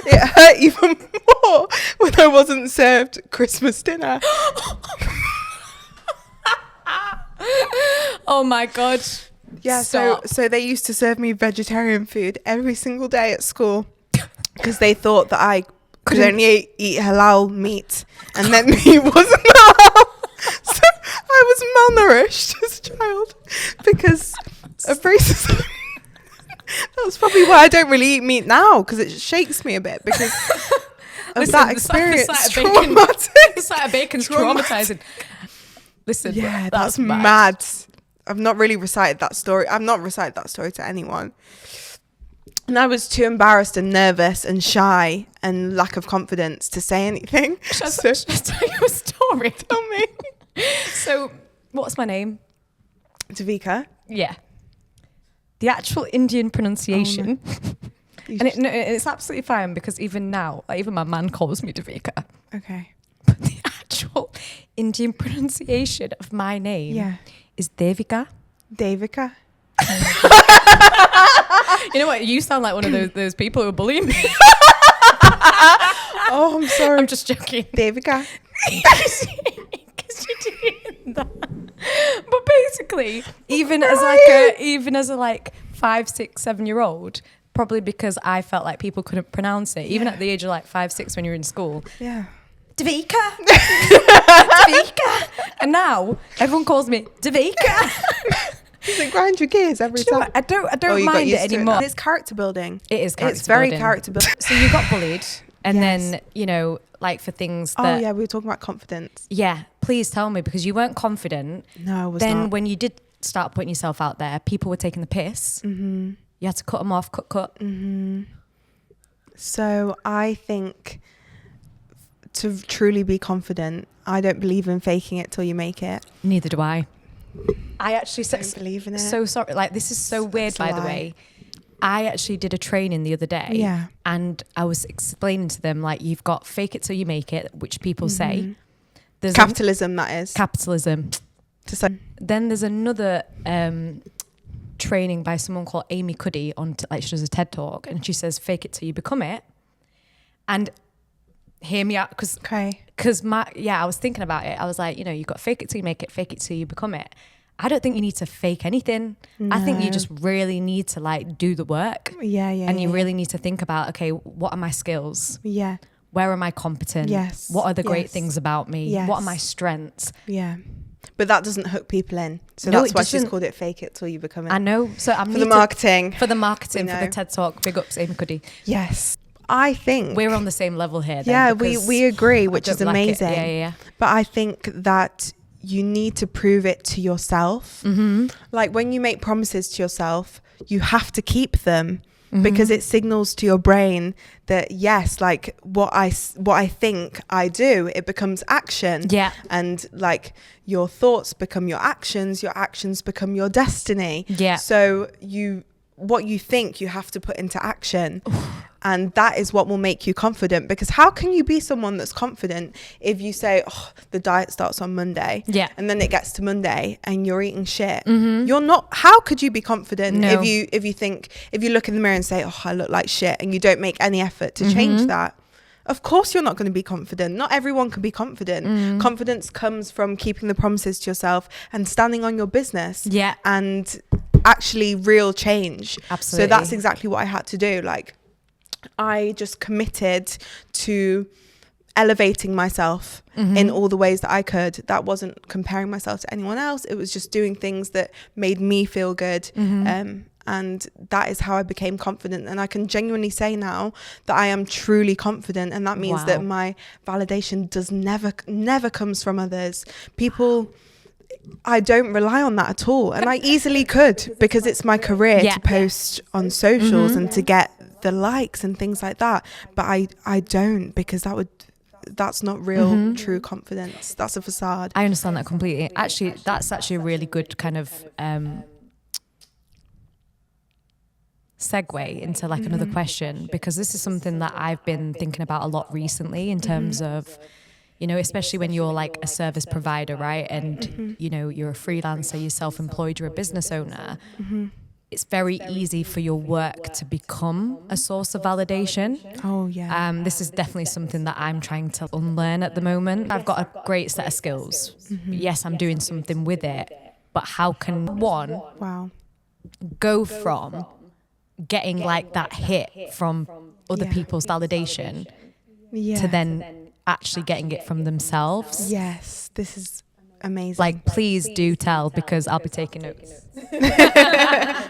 it hurt even more when I wasn't served Christmas dinner. Oh my God. Yeah, so they used to serve me vegetarian food every single day at school because they thought that I could only eat halal meat and that meat wasn't halal. So I was malnourished as a child because of racism. That's probably why I don't really eat meat now, because it shakes me a bit because of that experience. The sight of bacon's traumatizing. Listen, yeah, that's mad. I've not really recited that story. I've not recited that story to anyone. And I was too embarrassed and nervous and shy and lack of confidence to say anything. Should I tell you a story? Tell me. So, what's my name? Davika. Yeah. The actual Indian pronunciation. And it's absolutely fine because even now, like, even my man calls me Davika. Okay. But the actual Indian pronunciation of my name is Devika. Devika. You know what? You sound like one of those people who are bullying me. Oh, I'm sorry. I'm just joking. Devika. Because you're doing that. But basically, even as a 5, 6, 7-year-old, probably because I felt like people couldn't pronounce it, even at the age of like 5, 6 when you're in school. Yeah. Davika. Davika. And now everyone calls me Davika. Does it grind your gears every time? I don't mind it anymore. It's character building. It is character building. It's very character building. So you got bullied and then, you know, like for things that... Oh, yeah, we were talking about confidence. Yeah, please tell me, because you weren't confident. No, I was not. not. Then when you did start putting yourself out there, people were taking the piss. Mm-hmm. You had to cut them off, cut. Mm-hmm. So I think to truly be confident, I don't believe in faking it till you make it. Neither do I. I actually don't believe in it. So sorry. Like, this is so weird, by the way. I actually did a training the other day. Yeah. And I was explaining to them, like, you've got fake it till you make it, which people say. There's capitalism, that is. Capitalism. Then there's another training by someone called Amy Cuddy on, she does a TED talk, and she says, fake it till you become it. And hear me out, because I was thinking about it. I was like, you know, you've got fake it till you make it, fake it till you become it. I don't think you need to fake anything. No. I think you just really need to like do the work. And you really need to think about, okay, what are my skills? Yeah. Where am I competent? Yes. What are the great things about me? Yes. What are my strengths? Yeah. But that doesn't hook people in. So that's why she's called it fake it till you become it. I know. So I'm for the marketing. For the TED Talk. Big ups, Amy Cuddy. Yes. I think we're on the same level here. Yeah, we agree, which is amazing. Like yeah. But I think that you need to prove it to yourself. Mm-hmm. Like when you make promises to yourself, you have to keep them. because it signals to your brain that yes, like what I think I do, it becomes action. Yeah. And like your thoughts become your actions become your destiny. Yeah. So what you think, you have to put into action. And that is what will make you confident, because how can you be someone that's confident if you say, oh, the diet starts on Monday, and then it gets to Monday and you're eating shit? You're not. How could you be confident if you look in the mirror and say, oh, I look like shit, and you don't make any effort to change that? Of course you're not going to be confident. Not everyone can be confident. Confidence comes from keeping the promises to yourself and standing on your business. Yeah. And actually real change. Absolutely. So that's exactly what I had to do. Like, I just committed to elevating myself in all the ways that I could. That wasn't comparing myself to anyone else. It was just doing things that made me feel good. And that is how I became confident. And I can genuinely say now that I am truly confident. And that means that my validation never comes from others. People, I don't rely on that at all. And I easily could, because it's my career to post on socials and to get the likes and things like that. But I don't, because that's not real true confidence. That's a facade. I understand that completely. Actually, that's actually a really good kind of segue into like another question, because this is something that I've been thinking about a lot recently in terms of, you know, especially when you're like a service provider, right? And, you know, you're a freelancer, you're self-employed, you're a business owner. It's very easy for your work to become a source of validation. Oh, yeah. This is definitely something that I'm trying to unlearn at the moment. I've got a great set of skills. Yes, I'm doing something with it. But how can one go from getting like that hit from other people's validation to then actually getting it from themselves? Yes, this is amazing. Like, please do tell, because I'll be taking notes.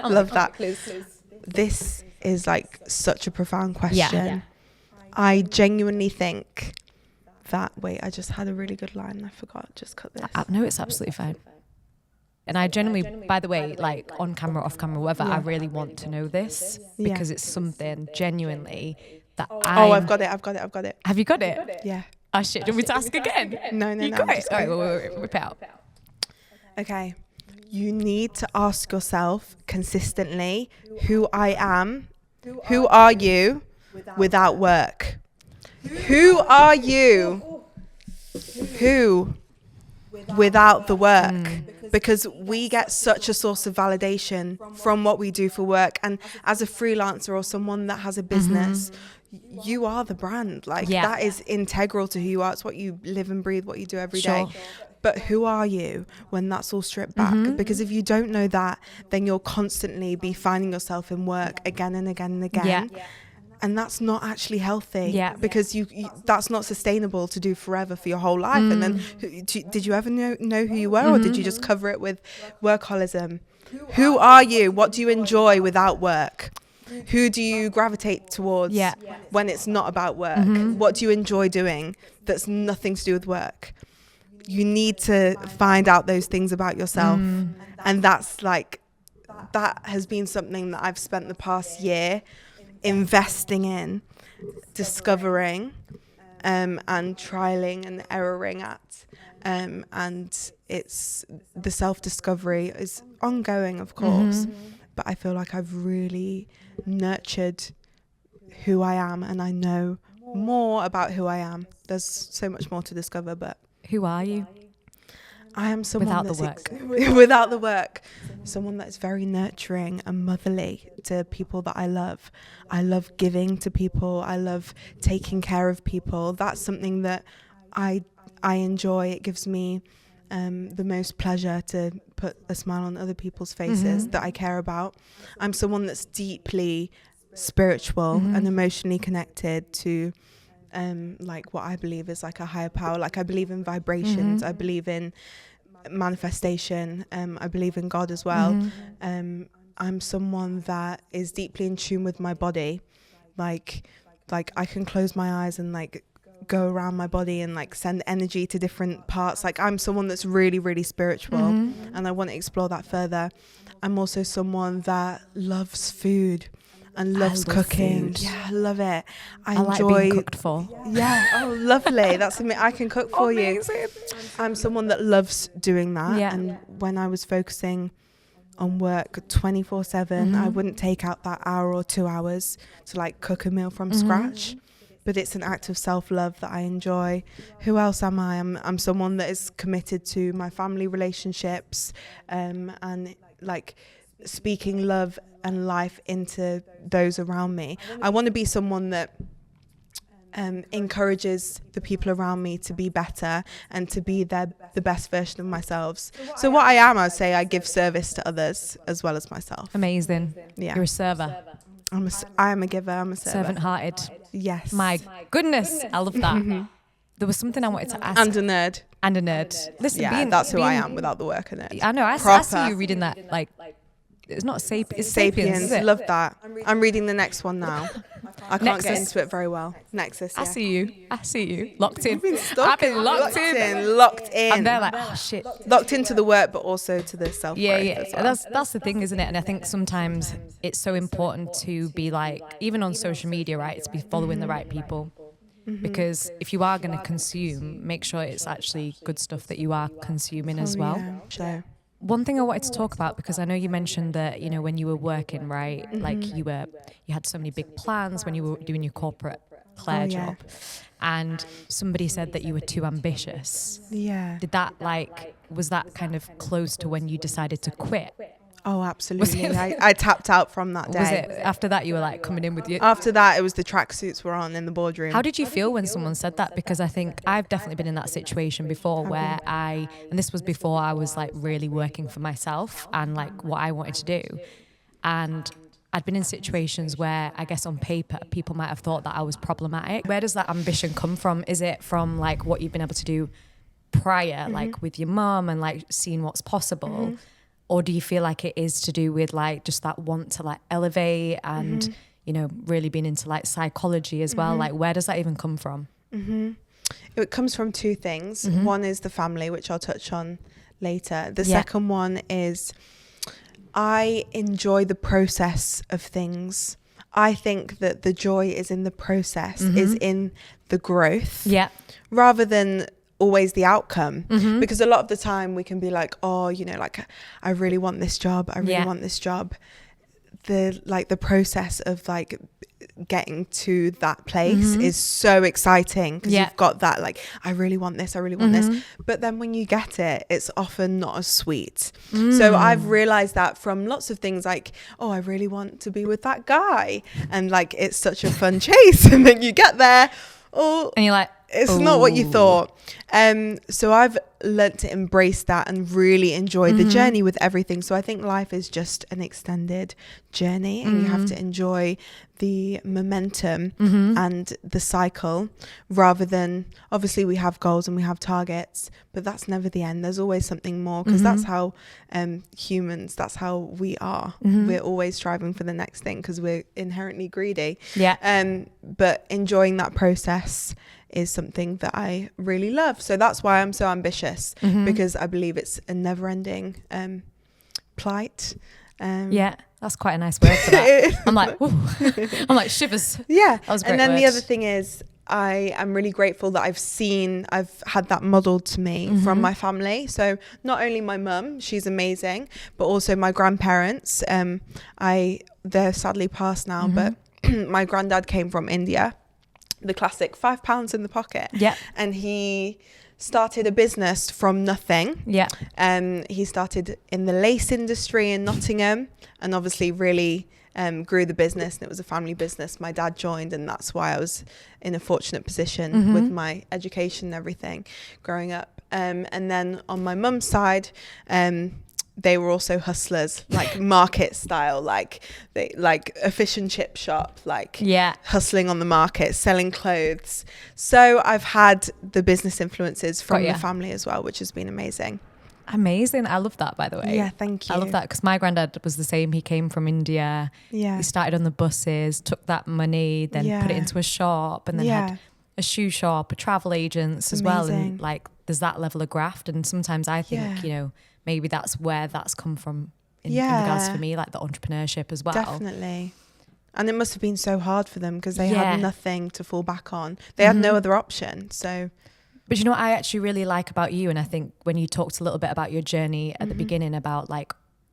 Love that. Please. This is like such a profound question. I genuinely think that, wait, I just had a really good line. I forgot. Just cut this. No, it's absolutely fine. And I genuinely, by the way, like on camera, off camera, whatever, I really want to know this, because it's something genuinely that I've got it. Have you got it? Yeah. Oh shit, do you want me to ask again? No. You got it? All right, whip it out. Okay. You need to ask yourself consistently, who I am, who are you without work? Who are you? Who without the work? Because we get such a source of validation from what we do for work. And as a freelancer or someone that has a business, you are the brand. Like that is integral to who you are. It's what you live and breathe, what you do every day. But who are you when that's all stripped back? Because if you don't know that, then you'll constantly be finding yourself in work again and again and again. And that's not actually healthy, because you that's not sustainable to do forever for your whole life. And then did you ever know who you were, or did you just cover it with workaholism? Who are you? What do you enjoy without work? Who do you gravitate towards when it's not about work? What do you enjoy doing that's nothing to do with work? You need to find out those things about yourself. And that's like, that has been something that I've spent the past year investing in, discovering, and trialing and erroring at. And it's the self-discovery is ongoing, of course, but I feel like I've really nurtured who I am, and I know more about who I am. There's so much more to discover, but who are you? I am someone without the work. Without the work, someone that's very nurturing and motherly to people that I love. I love giving to people. I love taking care of people. That's something that I enjoy. It gives me the most pleasure to put a smile on other people's faces that I care about. I'm someone that's deeply spiritual and emotionally connected to like what I believe is like a higher power. Like I believe in vibrations. I believe in manifestation. I believe in God as well. I'm someone that is deeply in tune with my body. Like I can close my eyes and like go around my body and like send energy to different parts. Like I'm someone that's really, really spiritual, and I want to explore that further. I'm also someone that loves food. and loves cooking. Food. Yeah, I love it. I like enjoy being cooked for. Yeah. Oh, lovely. That's amazing. I can cook for you. I'm someone that loves doing that. Yeah. And when I was focusing on work 24/7, I wouldn't take out that hour or 2 hours to like cook a meal from scratch. But it's an act of self-love that I enjoy. Who else am I? I'm someone that is committed to my family relationships, and like speaking love and life into those around me. I want to be someone that encourages the people around me to be better and to be the best version of myself. So what I am, I'd say I give service to others as well as myself. Amazing. Yeah. You're a server. I am a giver. I'm a server. Servant-hearted. Yes. My goodness, I love that. There was something I wanted to ask. And a nerd. And a nerd. Listen, Yeah, that's who I am without the work in it. I know. I see you reading that. Like, it's not Sapiens. It's Sapiens. Is it? Love that. I'm reading the next one now. I can't Nexus. get into it very well. Nexus. Yeah. I see you. Locked in. I've been locked in. Locked in. I'm there like, oh shit. Locked into the work, but also to the self. Yeah. As well. That's the thing, isn't it? And I think sometimes it's so important to be like, even on social media, right? To be following the right people. Because if you are going to consume, make sure it's actually good stuff that you are consuming as well. Yeah. So. One thing I wanted to talk about, because I know you mentioned that, you know, when you were working, right, like you had so many big plans when you were doing your corporate job, and somebody said that you were too ambitious. Yeah. Did that was that kind of close to when you decided to quit? Oh, absolutely. I tapped out from that day. Was it after that you were like coming in with your... After that, it was the tracksuits were on in the boardroom. How did you feel when someone said that? Because I think I've definitely been in that situation before where and this was before I was like really working for myself and like what I wanted to do. And I'd been in situations where I guess on paper, people might have thought that I was problematic. Where does that ambition come from? Is it from like what you've been able to do prior, like with your mum and like seeing what's possible? Or do you feel like it is to do with like just that want to like elevate and, you know, really being into like psychology as well? Like where does that even come from? It comes from two things. One is the family, which I'll touch on later. The second one is I enjoy the process of things. I think that the joy is in the process, is in the growth. Yeah. Rather than always the outcome, because a lot of the time we can be like, oh, you know, like I really want this job, I really want this job. The process of like getting to that place is so exciting because you've got that like, I really want this, I really want this, but then when you get it, it's often not as sweet. So I've realized that from lots of things, like, oh, I really want to be with that guy, and like it's such a fun chase, and then you get there, oh, and you're like, it's not what you thought. So I've learnt to embrace that and really enjoy the journey with everything. So I think life is just an extended journey, and you have to enjoy the momentum and the cycle, rather than, obviously we have goals and we have targets, but that's never the end. There's always something more, because that's how humans, that's how we are. We're always striving for the next thing because we're inherently greedy. But enjoying that process is something that I really love. So that's why I'm so ambitious, because I believe it's a never-ending plight. That's quite a nice word for that. I'm like, woo. I'm like shivers. Yeah. That was a great and then word. the other thing is, I am really grateful that I've had that modeled to me from my family. So not only my mum, she's amazing, but also my grandparents. They're sadly passed now, but my granddad came from India. The classic £5 in the pocket. Yeah. And he started a business from nothing. Yeah. He started in the lace industry in Nottingham, and obviously really grew the business, and it was a family business. My dad joined, and that's why I was in a fortunate position with my education and everything growing up. And then on my mum's side, they were also hustlers, like market style, like a fish and chip shop, hustling on the market, selling clothes. So I've had the business influences from the family as well, which has been amazing. Amazing. I love that, by the way. Yeah, thank you. I love that, because my granddad was the same. He came from India. Yeah. He started on the buses, took that money, then put it into a shop, and then had a shoe shop, a travel agents as well. And like, there's that level of graft. And sometimes I think, you know, maybe that's where that's come from in regards for me, like the entrepreneurship as well. Definitely. And it must have been so hard for them because they Yeah. had nothing to fall back on. They had no other option. So, But you know what I actually really like about you, and I think when you talked a little bit about your journey at the beginning about like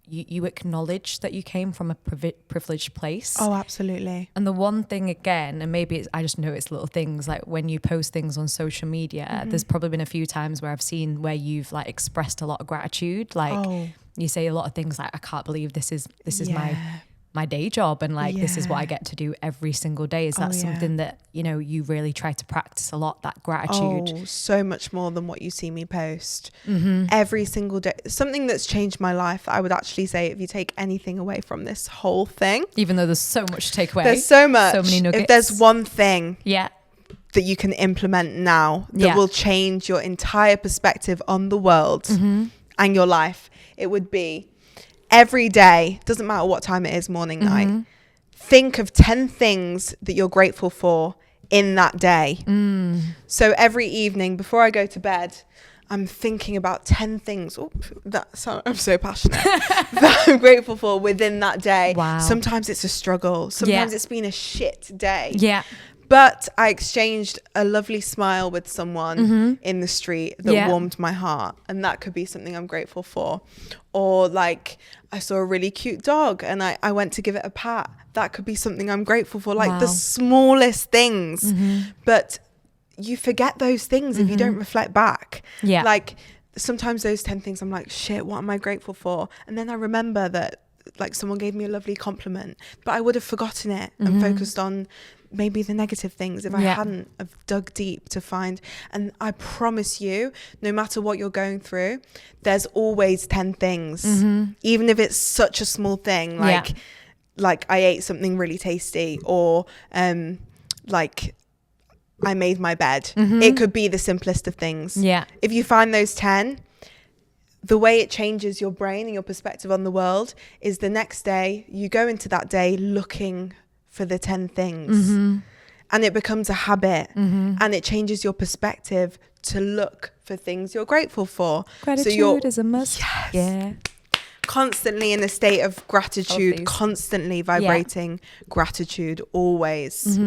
you acknowledge that you came from a privileged place. oh, absolutely. And the one thing again, and maybe I just know it's little things, like when you post things on social media, there's probably been a few times where I've seen where you've like expressed a lot of gratitude. Like you say a lot of things like, I can't believe this is my day job, and like this is what I get to do every single day. Is that something that, you know, you really try to practice a lot, that gratitude? Oh, so much more than what you see me post every single day. Something that's changed my life, I would actually say, if you take anything away from this whole thing, Even though there's so much to take away, there's so much. so many nuggets. If there's one thing yeah, that you can implement now that will change your entire perspective on the world and your life, it would be every day, doesn't matter what time it is, morning, night, think of 10 things that you're grateful for in that day. So every evening before I go to bed, I'm thinking about 10 things. I'm so passionate that I'm grateful for within that day. Wow. Sometimes it's a struggle. Sometimes it's been a shit day. Yeah. But I exchanged a lovely smile with someone in the street that warmed my heart. And that could be something I'm grateful for. Or like I saw a really cute dog and I went to give it a pat. That could be something I'm grateful for. Like the smallest things. But you forget those things if you don't reflect back. Yeah. Like sometimes those 10 things I'm like, shit, what am I grateful for? And then I remember that like someone gave me a lovely compliment, but I would have forgotten it and focused on maybe the negative things if I hadn't have dug deep to find. And I promise you, no matter what you're going through, there's always 10 things, even if it's such a small thing, like I ate something really tasty, or like I made my bed. It could be the simplest of things. If you find those 10, the way it changes your brain and your perspective on the world is the next day you go into that day looking for the 10 things, and it becomes a habit, and it changes your perspective to look for things you're grateful for. Gratitude so you're is a must. Constantly in a state of gratitude, constantly vibrating gratitude always.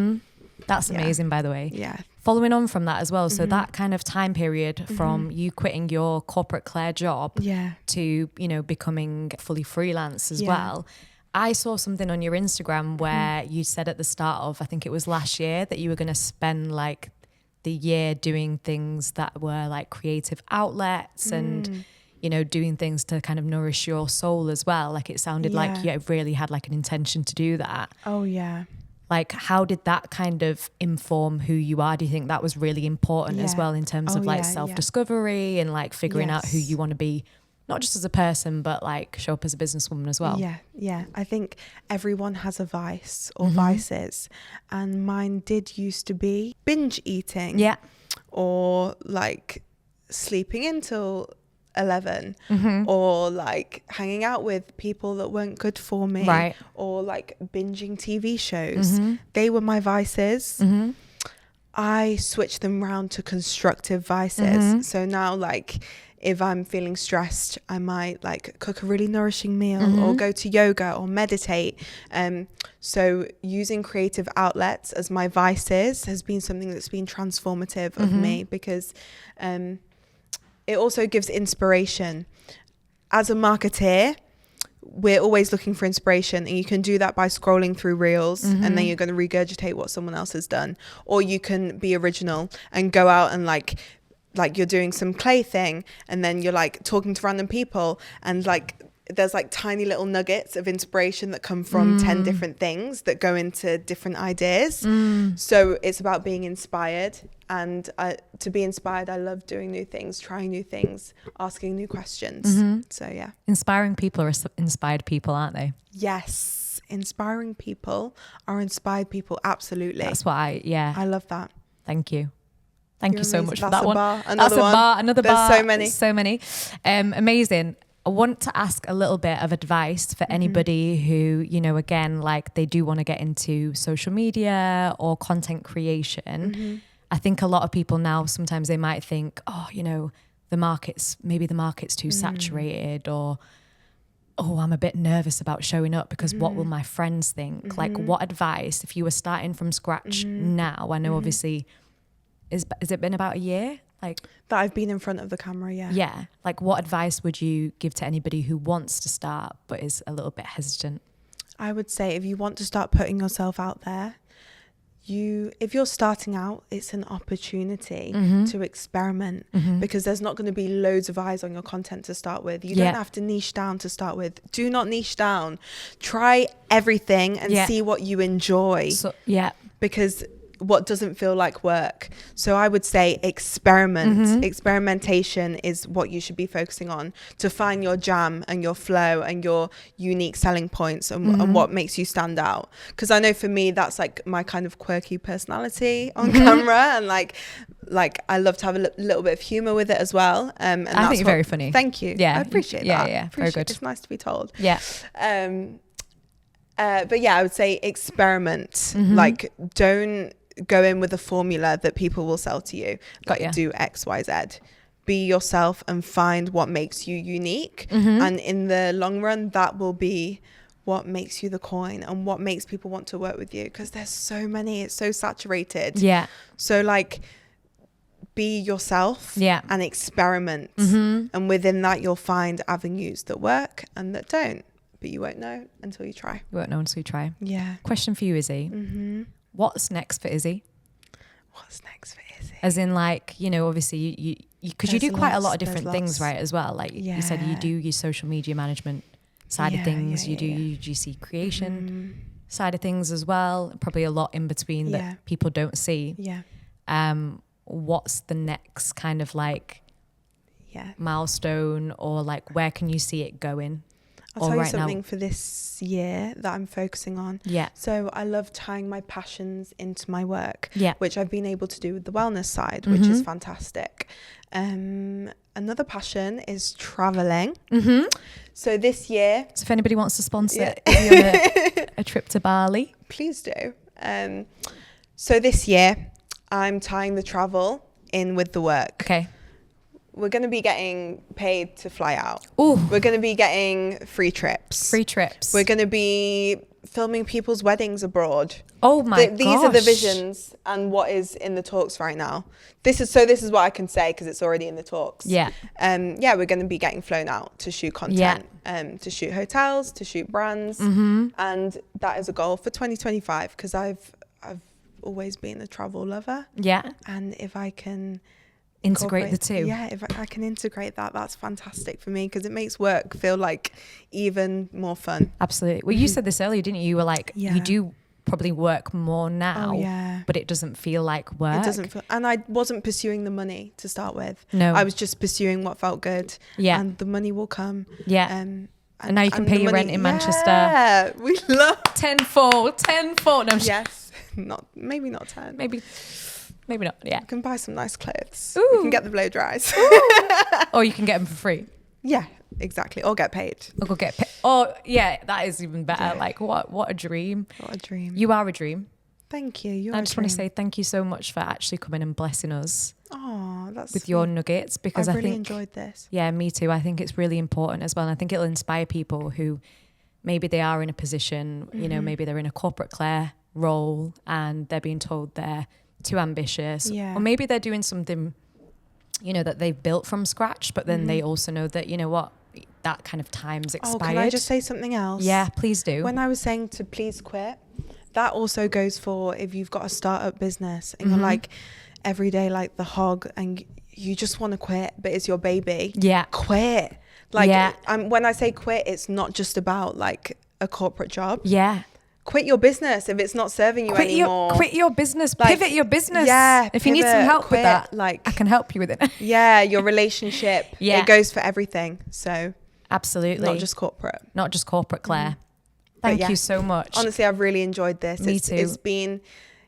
That's amazing, by the way. Following on from that as well, so that kind of time period from you quitting your corporate Claire job to, you know, becoming fully freelance as well. I saw something on your Instagram where you said at the start of, I think it was last year, that you were going to spend like the year doing things that were like creative outlets and, you know, doing things to kind of nourish your soul as well. Like it sounded like you really had like an intention to do that. Oh, yeah. Like, how did that kind of inform who you are? Do you think that was really important as well in terms of like self-discovery and like figuring out who you want to be, not just as a person, but like show up as a businesswoman as well? Yeah. I think everyone has a vice or vices, and mine did used to be binge eating. Or like sleeping until 11 or like hanging out with people that weren't good for me, or like binging TV shows. They were my vices. I switched them around to constructive vices. So now like if I'm feeling stressed, I might like cook a really nourishing meal or go to yoga or meditate. So using creative outlets as my vices has been something that's been transformative of me, because it also gives inspiration. As a marketeer, we're always looking for inspiration, and you can do that by scrolling through reels and then you're going to regurgitate what someone else has done. Or you can be original and go out and like you're doing some clay thing, and then you're like talking to random people, and like there's like tiny little nuggets of inspiration that come from 10 different things that go into different ideas. So it's about being inspired, and to be inspired, I love doing new things, trying new things, asking new questions. So yeah. Inspiring people are inspired people, aren't they? Yes. Inspiring people are inspired people. Absolutely. That's what I love that. Thank you. Thank you so much for that one. That's a bar, another bar. There's so many. Amazing. I want to ask a little bit of advice for anybody who, you know, again, like they do want to get into social media or content creation. I think a lot of people now, sometimes they might think, oh, you know, maybe the market's too saturated, or oh, I'm a bit nervous about showing up because what will my friends think? Like, what advice, if you were starting from scratch now, I know obviously, has it been about a year? Like that I've been in front of the camera, yeah. Yeah. Like, what advice would you give to anybody who wants to start but is a little bit hesitant? I would say if you want to start putting yourself out there, if you're starting out, it's an opportunity to experiment because there's not going to be loads of eyes on your content to start with. You don't have to niche down to start with. Do not niche down. Try everything and see what you enjoy. Because what doesn't feel like work. So I would say experiment. Experimentation is what you should be focusing on to find your jam and your flow and your unique selling points and what makes you stand out. Because I know for me, that's like my kind of quirky personality on camera, and like I love to have a little bit of humor with it as well. And I think you're very funny. Thank you. Yeah, I appreciate that. Yeah, very good. It's nice to be told. Yeah. But yeah, I would say experiment. Like, don't go in with a formula that people will sell to you. Like, do X, Y, Z. Be yourself and find what makes you unique. And in the long run, that will be what makes you the coin and what makes people want to work with you. Because there's so many, it's so saturated. Yeah. So like, be yourself and experiment. And within that, you'll find avenues that work and that don't. But you won't know until you try. You won't know until you try. Yeah. Question for you, Izzy. What's next for Izzy? What's next for Izzy? As in, like, you know, obviously you because you do quite a lot of different things, right? As well, like you said, you do your social media management side of things. You do your UGC creation side of things as well. Probably a lot in between that people don't see. What's the next kind of like milestone, or like where can you see it going? I'll tell you something for this year that I'm focusing on. So I love tying my passions into my work, which I've been able to do with the wellness side, which is fantastic. Another passion is traveling. So this year... So if anybody wants to sponsor a trip to Bali, please do. So this year, I'm tying the travel in with the work. Okay. We're going to be getting paid to fly out. Ooh. We're going to be getting free trips. We're going to be filming people's weddings abroad. Oh my gosh. These are the visions and what is in the talks right now. This is what I can say because it's already in the talks. Yeah. We're going to be getting flown out to shoot content, to shoot hotels, to shoot brands. And that is a goal for 2025 because I've always been a travel lover. Yeah. And if I can integrate the two. Yeah, if I can integrate that, that's fantastic for me because it makes work feel like even more fun. Absolutely. Well, you said this earlier, didn't you? You were like, you do probably work more now, but it doesn't feel like work. It doesn't feel, and I wasn't pursuing the money to start with. No. I was just pursuing what felt good. Yeah. And the money will come. Yeah. And now you can pay your rent in Manchester. Yeah, we love tenfold. No, yes. Maybe not 10. Maybe not, yeah. You can buy some nice clothes. Ooh. You can get the blow dries. Or you can get them for free. Yeah, exactly. Or get paid. Oh, yeah, that is even better. Yeah. Like, what a dream. What a dream. You are a dream. Thank you. I just want to say thank you so much for actually coming and blessing us. Oh, that's with your nuggets, because I really think, enjoyed this. Yeah, me too. I think it's really important as well. And I think it'll inspire people who maybe they are in a position, you know, maybe they're in a corporate Claire role and they're being told they're too ambitious, or maybe they're doing something, you know, that they've built from scratch, but then they also know that, you know what, that kind of time's expired. Oh, can I just say something else? Yeah, please do. When I was saying to please quit, that also goes for if you've got a startup business and you're like every day like the hog and you just want to quit, but it's your baby. Yeah. Quit. Like when I say quit, it's not just about like a corporate job. Yeah. Quit your business if it's not serving you anymore. Quit your business. Like, pivot your business. Yeah. If you need some help with that, like I can help you with it. Yeah, your relationship. It goes for everything. So absolutely. Not just corporate. Not just corporate, Claire. Thank you so much. Honestly, I've really enjoyed this. Me too.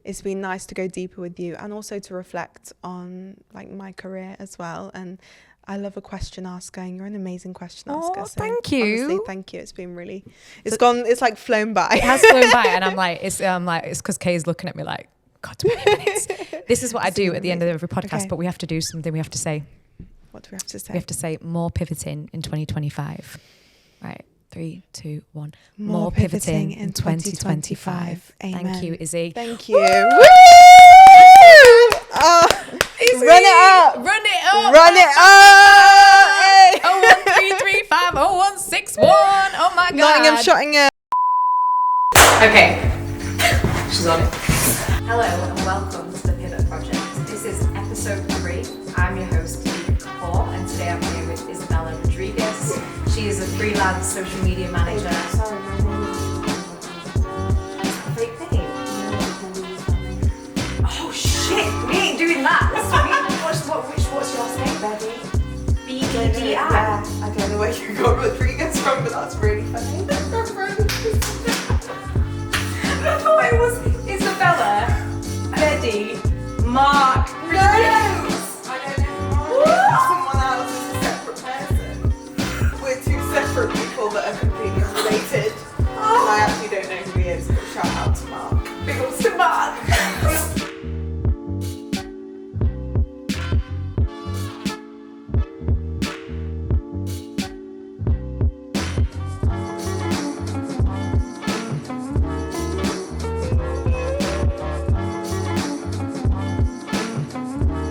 It's been nice to go deeper with you and also to reflect on like my career as well. And I love a question asker, and you're an amazing question asker. Oh, so thank you. Honestly, thank you. It's been really, it's like flown by. It has flown by, and I'm like, it's because Kay's looking at me like, God, 20 minutes. This is what I do at the end of every podcast, but we have to do something. We have to say. What do we have to say? We have to say more pivoting in 2025. Right. 3, 2, 1. More pivoting in 2025. Amen. Thank you, Izzy. Thank you. Woo! Izzy, Run it up. Run it up. Run it up. Hey. 013350161. Oh my God. Nottingham shotting it. Okay. She's on it. Hello and welcome to the Pivot Project. This is episode 3. I'm your host, Kapoor, and today I'm here with Isabella Rodriguez. She is a freelance social media manager. Sorry, my name is Fake name. Oh shit, we ain't doing that. What's your last name, Betty? B-E-D-I. Yeah, I don't know where you got Rodriguez from, but that's really funny. I thought it was Isabella, Betty, Mark, Rodriguez. I don't know. Someone else is a separate person. We're two separate people that are completely unrelated. And I actually don't know who he is, but shout out to Mark. Big ups to Mark.